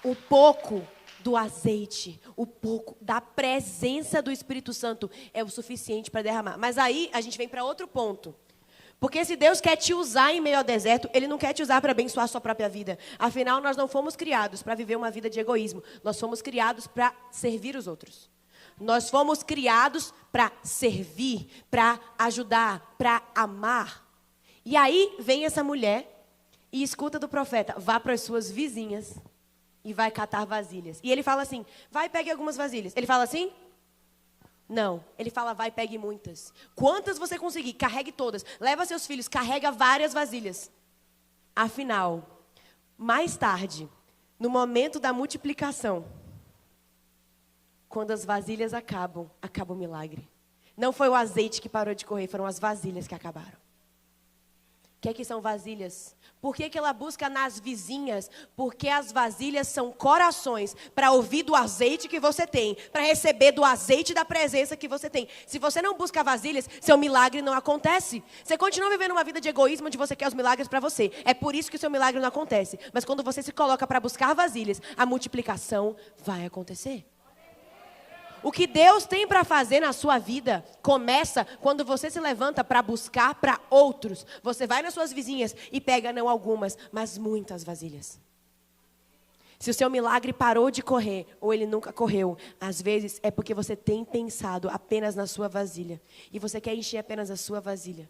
O pouco do azeite, o pouco da presença do Espírito Santo é o suficiente para derramar. Mas aí a gente vem para outro ponto. Porque se Deus quer te usar em meio ao deserto, Ele não quer te usar para abençoar a sua própria vida. Afinal, nós não fomos criados para viver uma vida de egoísmo. Nós fomos criados para servir os outros. Nós fomos criados para servir, para ajudar, para amar. E aí vem essa mulher e escuta do profeta, vá para as suas vizinhas e vai catar vasilhas. E ele fala assim, vai, pegue algumas vasilhas. Ele fala assim? Não. Ele fala, vai, pegue muitas. Quantas você conseguir, carregue todas. Leva seus filhos, carrega várias vasilhas. Afinal, mais tarde, no momento da multiplicação, quando as vasilhas acabam, acaba o milagre. Não foi o azeite que parou de correr, foram as vasilhas que acabaram. O que são vasilhas? Por que ela busca nas vizinhas? Porque as vasilhas são corações para ouvir do azeite que você tem, para receber do azeite da presença que você tem. Se você não busca vasilhas, seu milagre não acontece. Você continua vivendo uma vida de egoísmo onde você quer os milagres para você. É por isso que o seu milagre não acontece. Mas quando você se coloca para buscar vasilhas, a multiplicação vai acontecer. O que Deus tem para fazer na sua vida começa quando você se levanta para buscar para outros. Você vai nas suas vizinhas e pega não algumas, mas muitas vasilhas. Se o seu milagre parou de correr ou ele nunca correu, às vezes é porque você tem pensado apenas na sua vasilha. E você quer encher apenas a sua vasilha.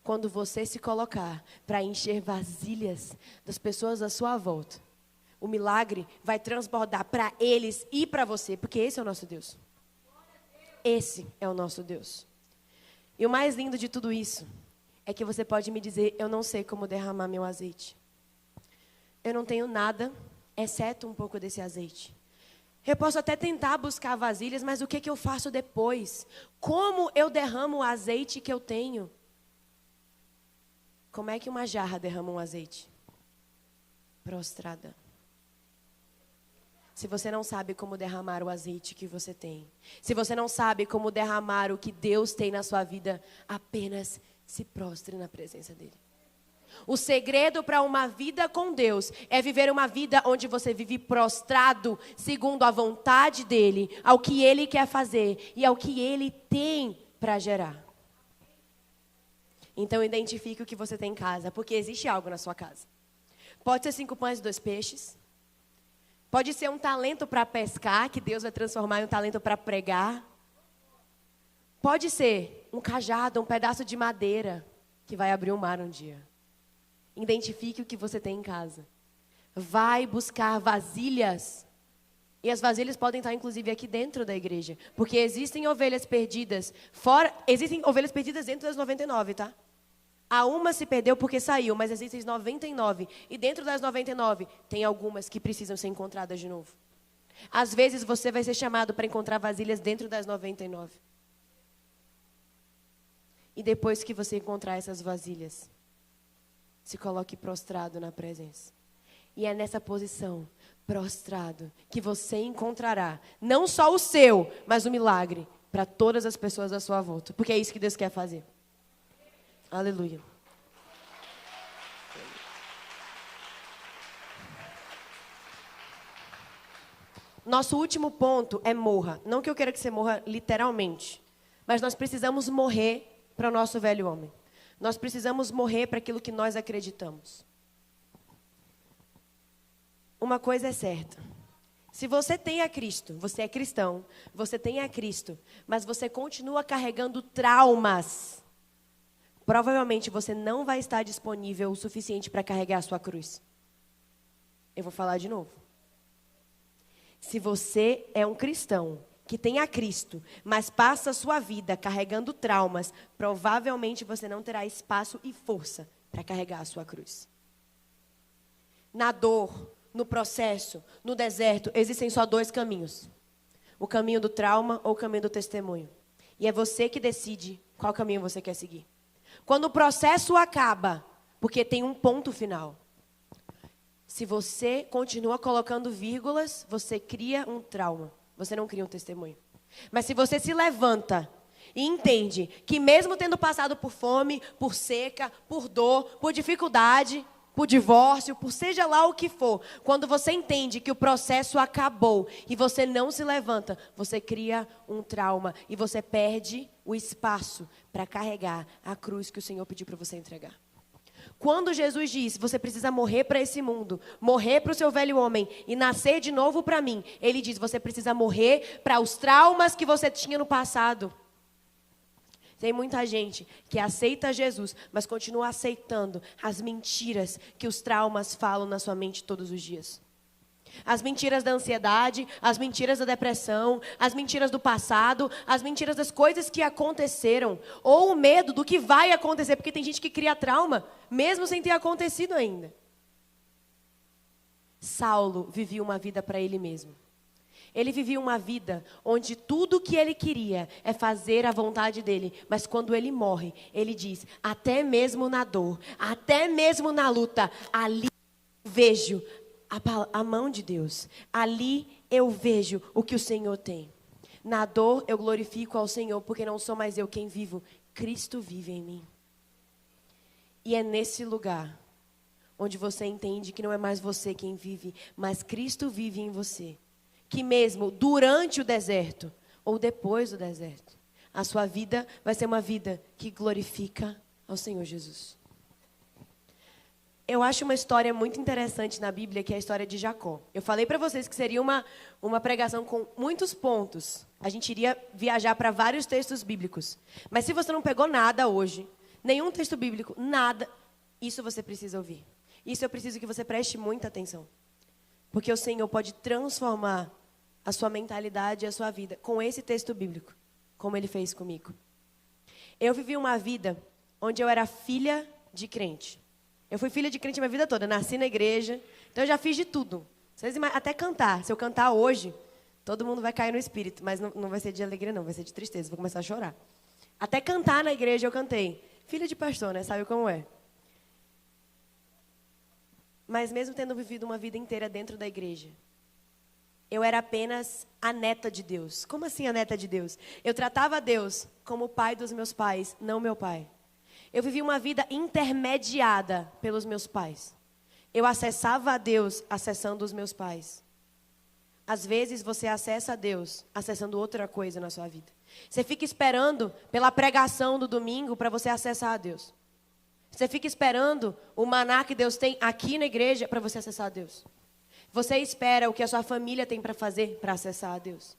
Quando você se colocar para encher vasilhas das pessoas à sua volta, o milagre vai transbordar para eles e para você, porque esse é o nosso Deus. Esse é o nosso Deus. E o mais lindo de tudo isso é que você pode me dizer, eu não sei como derramar meu azeite. Eu não tenho nada, exceto um pouco desse azeite. Eu posso até tentar buscar vasilhas, mas o que eu faço depois? Como eu derramo o azeite que eu tenho? Como é que uma jarra derrama um azeite? Prostrada. Se você não sabe como derramar o azeite que você tem, se você não sabe como derramar o que Deus tem na sua vida, apenas se prostre na presença dEle. O segredo para uma vida com Deus é viver uma vida onde você vive prostrado, segundo a vontade dEle, ao que Ele quer fazer e ao que Ele tem para gerar. Então identifique o que você tem em casa, porque existe algo na sua casa. Pode ser 5 pães e 2 peixes. Pode ser um talento para pescar, que Deus vai transformar em um talento para pregar. Pode ser um cajado, um pedaço de madeira, que vai abrir o mar um dia. Identifique o que você tem em casa. Vai buscar vasilhas. E as vasilhas podem estar, inclusive, aqui dentro da igreja. Porque existem ovelhas perdidas fora. Existem ovelhas perdidas dentro das 99, tá? A uma se perdeu porque saiu, mas existem 99. E dentro das 99, tem algumas que precisam ser encontradas de novo. Às vezes, você vai ser chamado para encontrar vasilhas dentro das 99. E depois que você encontrar essas vasilhas, se coloque prostrado na presença. E é nessa posição, prostrado, que você encontrará não só o seu, mas o milagre para todas as pessoas à sua volta. Porque é isso que Deus quer fazer. Aleluia. Nosso último ponto é morra. Não que eu queira que você morra literalmente, mas nós precisamos morrer para o nosso velho homem. Nós precisamos morrer para aquilo que nós acreditamos. Uma coisa é certa. Se você tem a Cristo, você é cristão, você tem a Cristo, mas você continua carregando traumas, provavelmente você não vai estar disponível o suficiente para carregar a sua cruz. Eu vou falar de novo. Se você é um cristão que tem a Cristo, mas passa a sua vida carregando traumas, provavelmente você não terá espaço e força para carregar a sua cruz. Na dor, no processo, no deserto, existem só 2 caminhos. O caminho do trauma ou o caminho do testemunho. E é você que decide qual caminho você quer seguir. Quando o processo acaba, porque tem um ponto final. Se você continua colocando vírgulas, você cria um trauma. Você não cria um testemunho. Mas se você se levanta e entende que mesmo tendo passado por fome, por seca, por dor, por dificuldade, por divórcio, por seja lá o que for, quando você entende que o processo acabou e você não se levanta, você cria um trauma e você perde o espaço para carregar a cruz que o Senhor pediu para você entregar. Quando Jesus disse, você precisa morrer para esse mundo, morrer para o seu velho homem e nascer de novo para mim, ele diz, você precisa morrer para os traumas que você tinha no passado. Tem muita gente que aceita Jesus, mas continua aceitando as mentiras que os traumas falam na sua mente todos os dias. As mentiras da ansiedade, as mentiras da depressão, as mentiras do passado, as mentiras das coisas que aconteceram, ou o medo do que vai acontecer, porque tem gente que cria trauma, mesmo sem ter acontecido ainda. Saulo vivia uma vida para ele mesmo. Ele vivia uma vida onde tudo o que ele queria é fazer a vontade dele. Mas quando ele morre, ele diz, até mesmo na dor, até mesmo na luta, ali vejo a mão de Deus. Ali eu vejo o que o Senhor tem. Na dor eu glorifico ao Senhor, porque não sou mais eu quem vivo, Cristo vive em mim. E é nesse lugar onde você entende que não é mais você quem vive, mas Cristo vive em você. Que mesmo durante o deserto ou depois do deserto, a sua vida vai ser uma vida que glorifica ao Senhor Jesus. Eu acho uma história muito interessante na Bíblia, que é a história de Jacó. Eu falei para vocês que seria uma pregação com muitos pontos. A gente iria viajar para vários textos bíblicos. Mas se você não pegou nada hoje, nenhum texto bíblico, nada, isso você precisa ouvir. Isso eu preciso que você preste muita atenção. Porque o Senhor pode transformar a sua mentalidade e a sua vida com esse texto bíblico, como Ele fez comigo. Eu vivi uma vida onde eu era filha de crente. Eu fui filha de crente a minha vida toda, nasci na igreja, então eu já fiz de tudo. Até cantar. Se eu cantar hoje, todo mundo vai cair no espírito, mas não vai ser de alegria não, vai ser de tristeza, vou começar a chorar. Até cantar na igreja eu cantei. Filha de pastor, né? Sabe como é? Mas mesmo tendo vivido uma vida inteira dentro da igreja, eu era apenas a neta de Deus. Como assim a neta de Deus? Eu tratava Deus como o pai dos meus pais, não meu pai. Eu vivi uma vida intermediada pelos meus pais. Eu acessava a Deus acessando os meus pais. Às vezes você acessa a Deus acessando outra coisa na sua vida. Você fica esperando pela pregação do domingo para você acessar a Deus. Você fica esperando o maná que Deus tem aqui na igreja para você acessar a Deus. Você espera o que a sua família tem para fazer para acessar a Deus.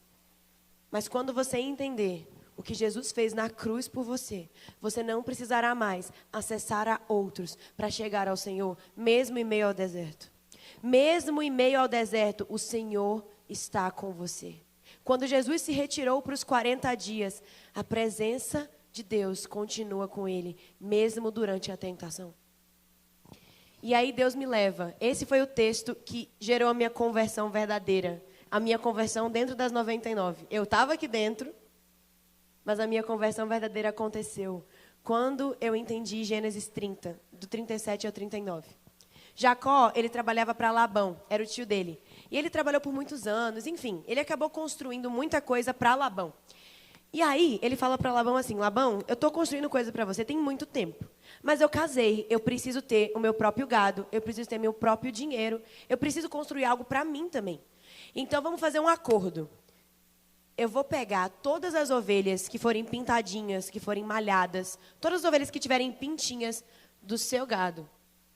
Mas quando você entender o que Jesus fez na cruz por você, você não precisará mais acessar a outros para chegar ao Senhor, mesmo em meio ao deserto. Mesmo em meio ao deserto, o Senhor está com você. Quando Jesus se retirou para os 40 dias, a presença de Deus continua com ele, mesmo durante a tentação. E aí Deus me leva. Esse foi o texto que gerou a minha conversão verdadeira. A minha conversão dentro das 99. Eu estava aqui dentro, mas a minha conversão verdadeira aconteceu quando eu entendi Gênesis 30, do 37 ao 39. Jacó, ele trabalhava para Labão, era o tio dele. E ele trabalhou por muitos anos, enfim, ele acabou construindo muita coisa para Labão. E aí, ele fala para Labão assim, Labão, eu estou construindo coisa para você tem muito tempo. Mas eu casei, eu preciso ter o meu próprio gado, eu preciso ter meu próprio dinheiro, eu preciso construir algo para mim também. Então, vamos fazer um acordo. Eu vou pegar todas as ovelhas que forem pintadinhas, que forem malhadas, todas as ovelhas que tiverem pintinhas do seu gado,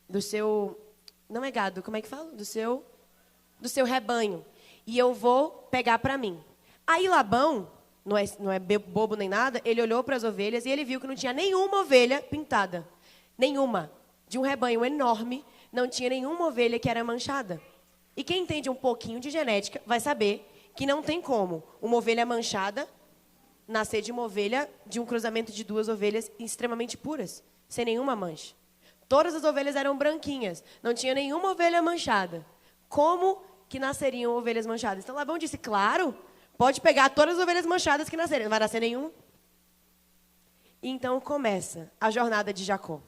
do seu... Não é gado, como é que fala? Do seu rebanho. E eu vou pegar para mim. Aí Labão... Não é bobo nem nada, ele olhou para as ovelhas e ele viu que não tinha nenhuma ovelha pintada. Nenhuma. De um rebanho enorme, não tinha nenhuma ovelha que era manchada. E quem entende um pouquinho de genética vai saber que não tem como uma ovelha manchada nascer de uma ovelha, de um cruzamento de duas ovelhas extremamente puras, sem nenhuma mancha. Todas as ovelhas eram branquinhas. Não tinha nenhuma ovelha manchada. Como que nasceriam ovelhas manchadas? Então Labão disse, claro, pode pegar todas as ovelhas manchadas que nascerem. Não vai nascer nenhum. E então começa a jornada de Jacó. O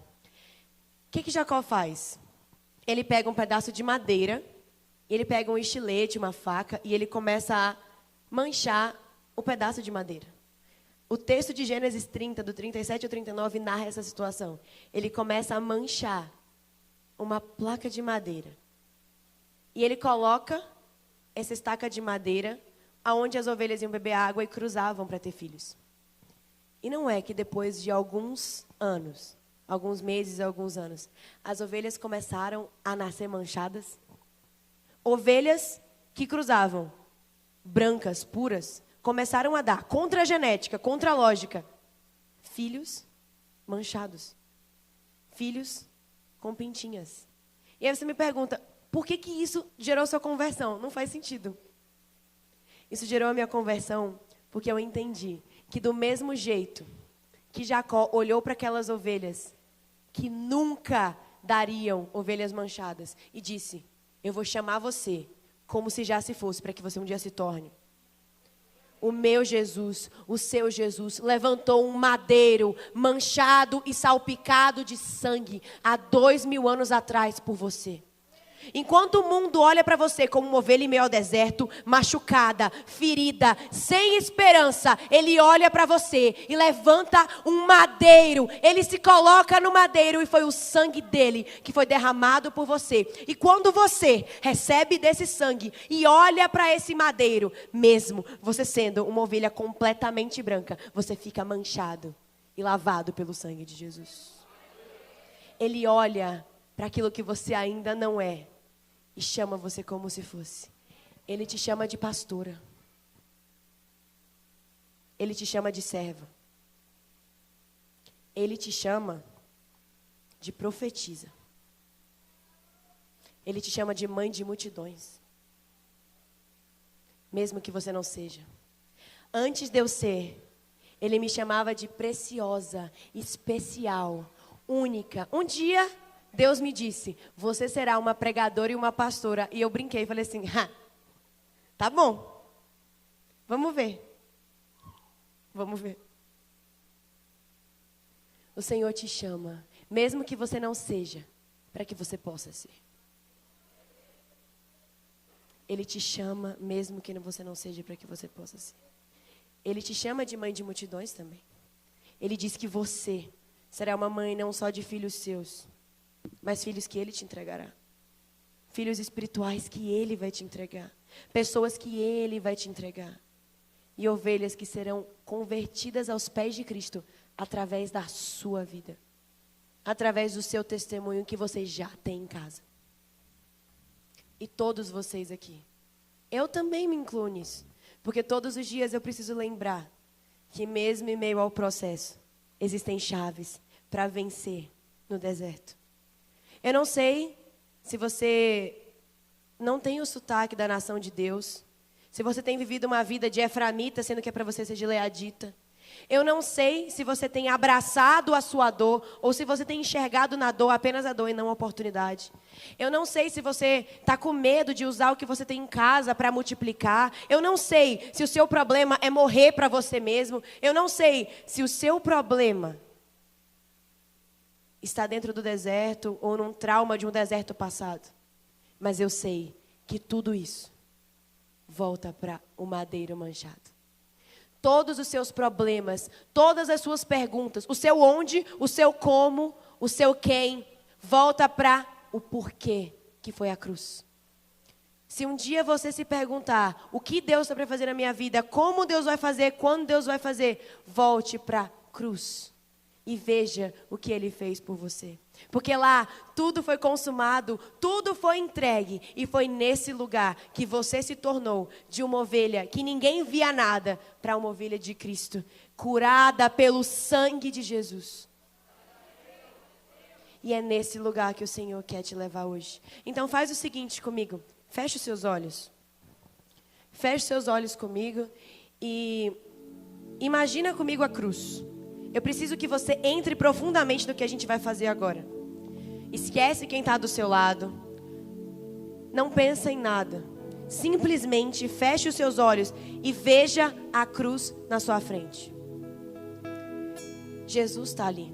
que Jacó faz? Ele pega um pedaço de madeira, ele pega um estilete, uma faca, e ele começa a manchar o pedaço de madeira. O texto de Gênesis 30, do 37 ao 39, narra essa situação. Ele começa a manchar uma placa de madeira. E ele coloca essa estaca de madeira aonde as ovelhas iam beber água e cruzavam para ter filhos. E não é que depois de alguns anos, alguns meses, alguns anos, as ovelhas começaram a nascer manchadas? Ovelhas que cruzavam, brancas, puras, começaram a dar, contra a genética, contra a lógica, filhos manchados. Filhos com pintinhas. E aí você me pergunta, por que isso gerou sua conversão? Não faz sentido. Isso gerou a minha conversão porque eu entendi que do mesmo jeito que Jacó olhou para aquelas ovelhas que nunca dariam ovelhas manchadas e disse, eu vou chamar você como se já se fosse, para que você um dia se torne. O meu Jesus, o seu Jesus, levantou um madeiro manchado e salpicado de sangue há 2000 anos atrás por você. Enquanto o mundo olha para você como uma ovelha em meio ao deserto, machucada, ferida, sem esperança, ele olha para você e levanta um madeiro. Ele se coloca no madeiro e foi o sangue dele que foi derramado por você. E quando você recebe desse sangue e olha para esse madeiro, mesmo você sendo uma ovelha completamente branca, você fica manchado e lavado pelo sangue de Jesus. Ele olha para aquilo que você ainda não é e chama você como se fosse. Ele te chama de pastora. Ele te chama de serva. Ele te chama de profetisa. Ele te chama de mãe de multidões. Mesmo que você não seja. Antes de eu ser, ele me chamava de preciosa, especial, única. Um dia Deus me disse, você será uma pregadora e uma pastora. E eu brinquei e falei assim, tá bom, vamos ver. Vamos ver. O Senhor te chama, mesmo que você não seja, para que você possa ser. Ele te chama, mesmo que você não seja, para que você possa ser. Ele te chama de mãe de multidões também. Ele diz que você será uma mãe não só de filhos seus, mas filhos que ele te entregará. Filhos espirituais que ele vai te entregar. Pessoas que ele vai te entregar. E ovelhas que serão convertidas aos pés de Cristo através da sua vida. Através do seu testemunho que você já tem em casa. E todos vocês aqui. Eu também me incluo nisso. Porque todos os dias eu preciso lembrar que mesmo em meio ao processo, existem chaves para vencer no deserto. Eu não sei se você não tem o sotaque da nação de Deus, se você tem vivido uma vida de efraimita, sendo que é para você ser gileadita. Eu não sei se você tem abraçado a sua dor, ou se você tem enxergado na dor apenas a dor e não a oportunidade. Eu não sei se você está com medo de usar o que você tem em casa para multiplicar. Eu não sei se o seu problema é morrer para você mesmo. Eu não sei se o seu problema está dentro do deserto ou num trauma de um deserto passado. Mas eu sei que tudo isso volta para o madeiro manchado. Todos os seus problemas, todas as suas perguntas, o seu onde, o seu como, o seu quem, volta para o porquê que foi a cruz. Se um dia você se perguntar o que Deus está para fazer na minha vida, como Deus vai fazer, quando Deus vai fazer, volte para a cruz. E veja o que Ele fez por você. Porque lá tudo foi consumado, tudo foi entregue. E foi nesse lugar que você se tornou de uma ovelha que ninguém via nada, para uma ovelha de Cristo, curada pelo sangue de Jesus. E é nesse lugar que o Senhor quer te levar hoje. Então faz o seguinte comigo, feche os seus olhos. Feche os seus olhos comigo e imagina comigo a cruz. Eu preciso que você entre profundamente no que a gente vai fazer agora. Esquece quem está do seu lado. Não pensa em nada. Simplesmente feche os seus olhos e veja a cruz na sua frente. Jesus está ali.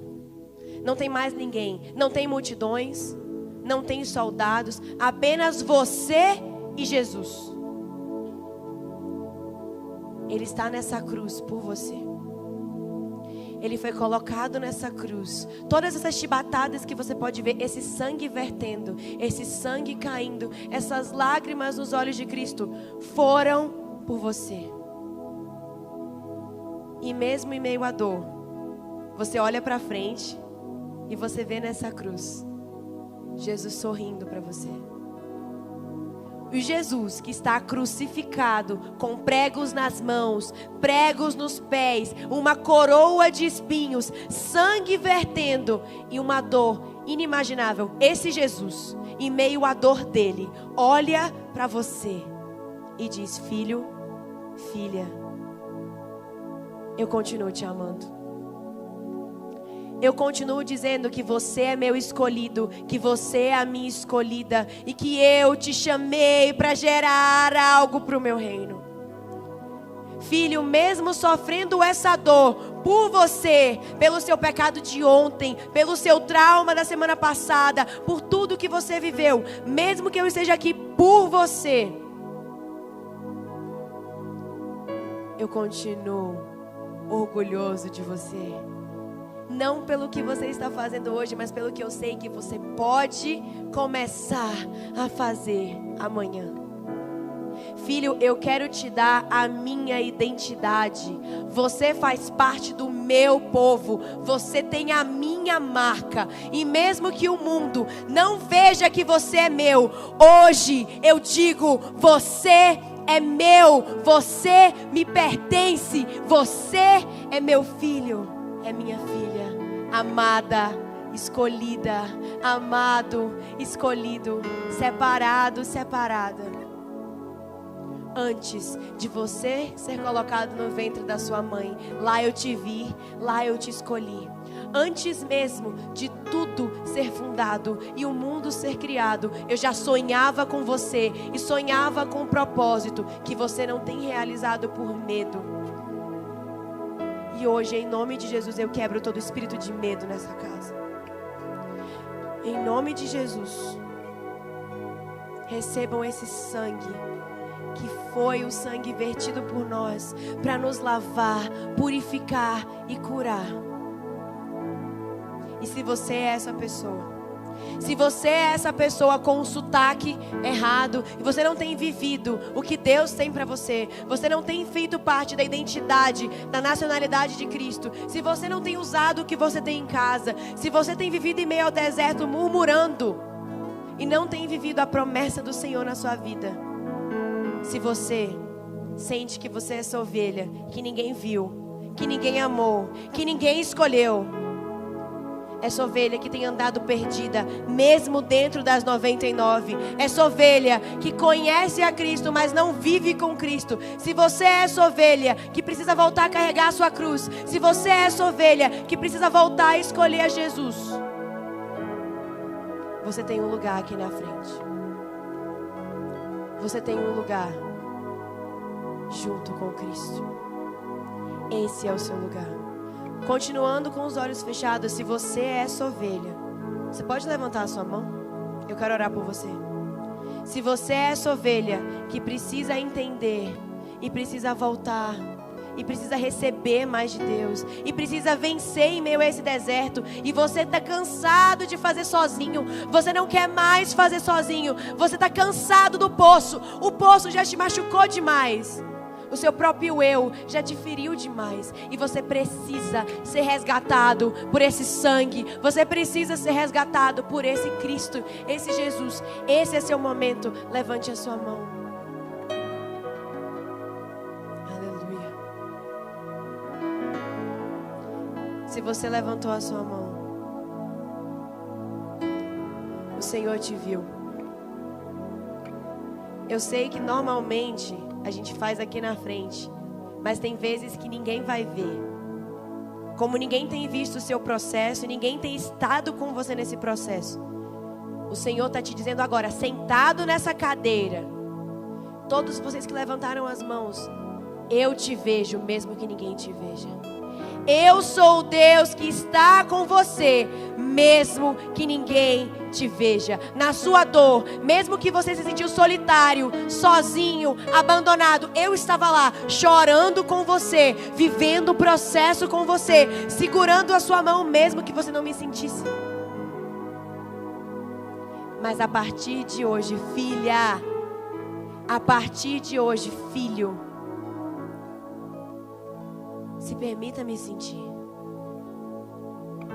Não tem mais ninguém. Não tem multidões. Não tem soldados. Apenas você e Jesus. Ele está nessa cruz por você. Ele foi colocado nessa cruz. Todas essas chibatadas que você pode ver, esse sangue vertendo, esse sangue caindo, essas lágrimas nos olhos de Cristo, foram por você. E mesmo em meio à dor, você olha para frente e você vê nessa cruz Jesus sorrindo para você. O Jesus que está crucificado, com pregos nas mãos, pregos nos pés, uma coroa de espinhos, sangue vertendo e uma dor inimaginável. Esse Jesus, em meio à dor dele, olha para você e diz: filho, filha, eu continuo te amando. Eu continuo dizendo que você é meu escolhido, que você é a minha escolhida e que eu te chamei para gerar algo para o meu reino. Filho, mesmo sofrendo essa dor por você, pelo seu pecado de ontem, pelo seu trauma da semana passada, por tudo que você viveu, mesmo que eu esteja aqui por você, eu continuo orgulhoso de você. Não pelo que você está fazendo hoje, mas pelo que eu sei que você pode começar a fazer amanhã. Filho, eu quero te dar a minha identidade. Você faz parte do meu povo. Você tem a minha marca. E mesmo que o mundo não veja que você é meu, hoje eu digo: você é meu. Você me pertence. Você é meu filho. É minha filha, amada, escolhida, amado, escolhido, separado, separada. Antes de você ser colocado no ventre da sua mãe, lá eu te vi, lá eu te escolhi. Antes mesmo de tudo ser fundado e o mundo ser criado, eu já sonhava com você e sonhava com um propósito que você não tem realizado por medo. E hoje, em nome de Jesus, eu quebro todo espírito de medo nessa casa. Em nome de Jesus, recebam esse sangue, que foi o sangue vertido por nós, para nos lavar, purificar e curar. E se você é essa pessoa, se você é essa pessoa com um sotaque errado, e você não tem vivido o que Deus tem para você, você não tem feito parte da identidade, da nacionalidade de Cristo, se você não tem usado o que você tem em casa, se você tem vivido em meio ao deserto murmurando, e não tem vivido a promessa do Senhor na sua vida, se você sente que você é essa ovelha, que ninguém viu, que ninguém amou, que ninguém escolheu, essa ovelha que tem andado perdida, mesmo dentro das 99. Essa ovelha que conhece a Cristo, mas não vive com Cristo. Se você é essa ovelha que precisa voltar a carregar a sua cruz. Se você é essa ovelha que precisa voltar a escolher a Jesus. Você tem um lugar aqui na frente. Você tem um lugar junto com Cristo. Esse é o seu lugar. Continuando com os olhos fechados, se você é essa ovelha, você pode levantar a sua mão? Eu quero orar por você. Se você é essa ovelha que precisa entender e precisa voltar e precisa receber mais de Deus e precisa vencer em meio a esse deserto, e você está cansado de fazer sozinho, você não quer mais fazer sozinho, você está cansado do poço, o poço já te machucou demais. O seu próprio eu já te feriu demais. E você precisa ser resgatado por esse sangue. Você precisa ser resgatado por esse Cristo, esse Jesus. Esse é seu momento. Levante a sua mão. Aleluia. Se você levantou a sua mão, o Senhor te viu. Eu sei que normalmente a gente faz aqui na frente, mas tem vezes que ninguém vai ver. Como ninguém tem visto o seu processo, ninguém tem estado com você nesse processo, O Senhor está te dizendo agora, sentado nessa cadeira, todos vocês que levantaram as mãos, eu te vejo mesmo que ninguém te veja. Eu sou o Deus que está com você, mesmo que ninguém te veja. Na sua dor, mesmo que você se sentiu solitário, sozinho, abandonado, eu estava lá, chorando com você, vivendo o processo com você, segurando a sua mão, mesmo que você não me sentisse. Mas a partir de hoje, filha, a partir de hoje, filho, se permita me sentir.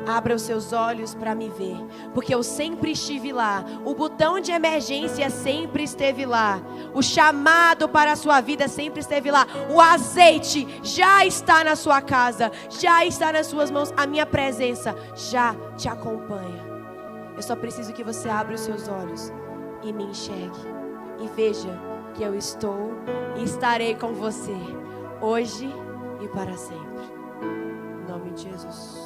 Abra os seus olhos para me ver, porque eu sempre estive lá. O botão de emergência sempre esteve lá. O chamado para a sua vida sempre esteve lá. O azeite já está na sua casa, já está nas suas mãos. A minha presença já te acompanha. Eu só preciso que você abra os seus olhos e me enxergue e veja que eu estou e estarei com você hoje e para sempre. Em nome de Jesus.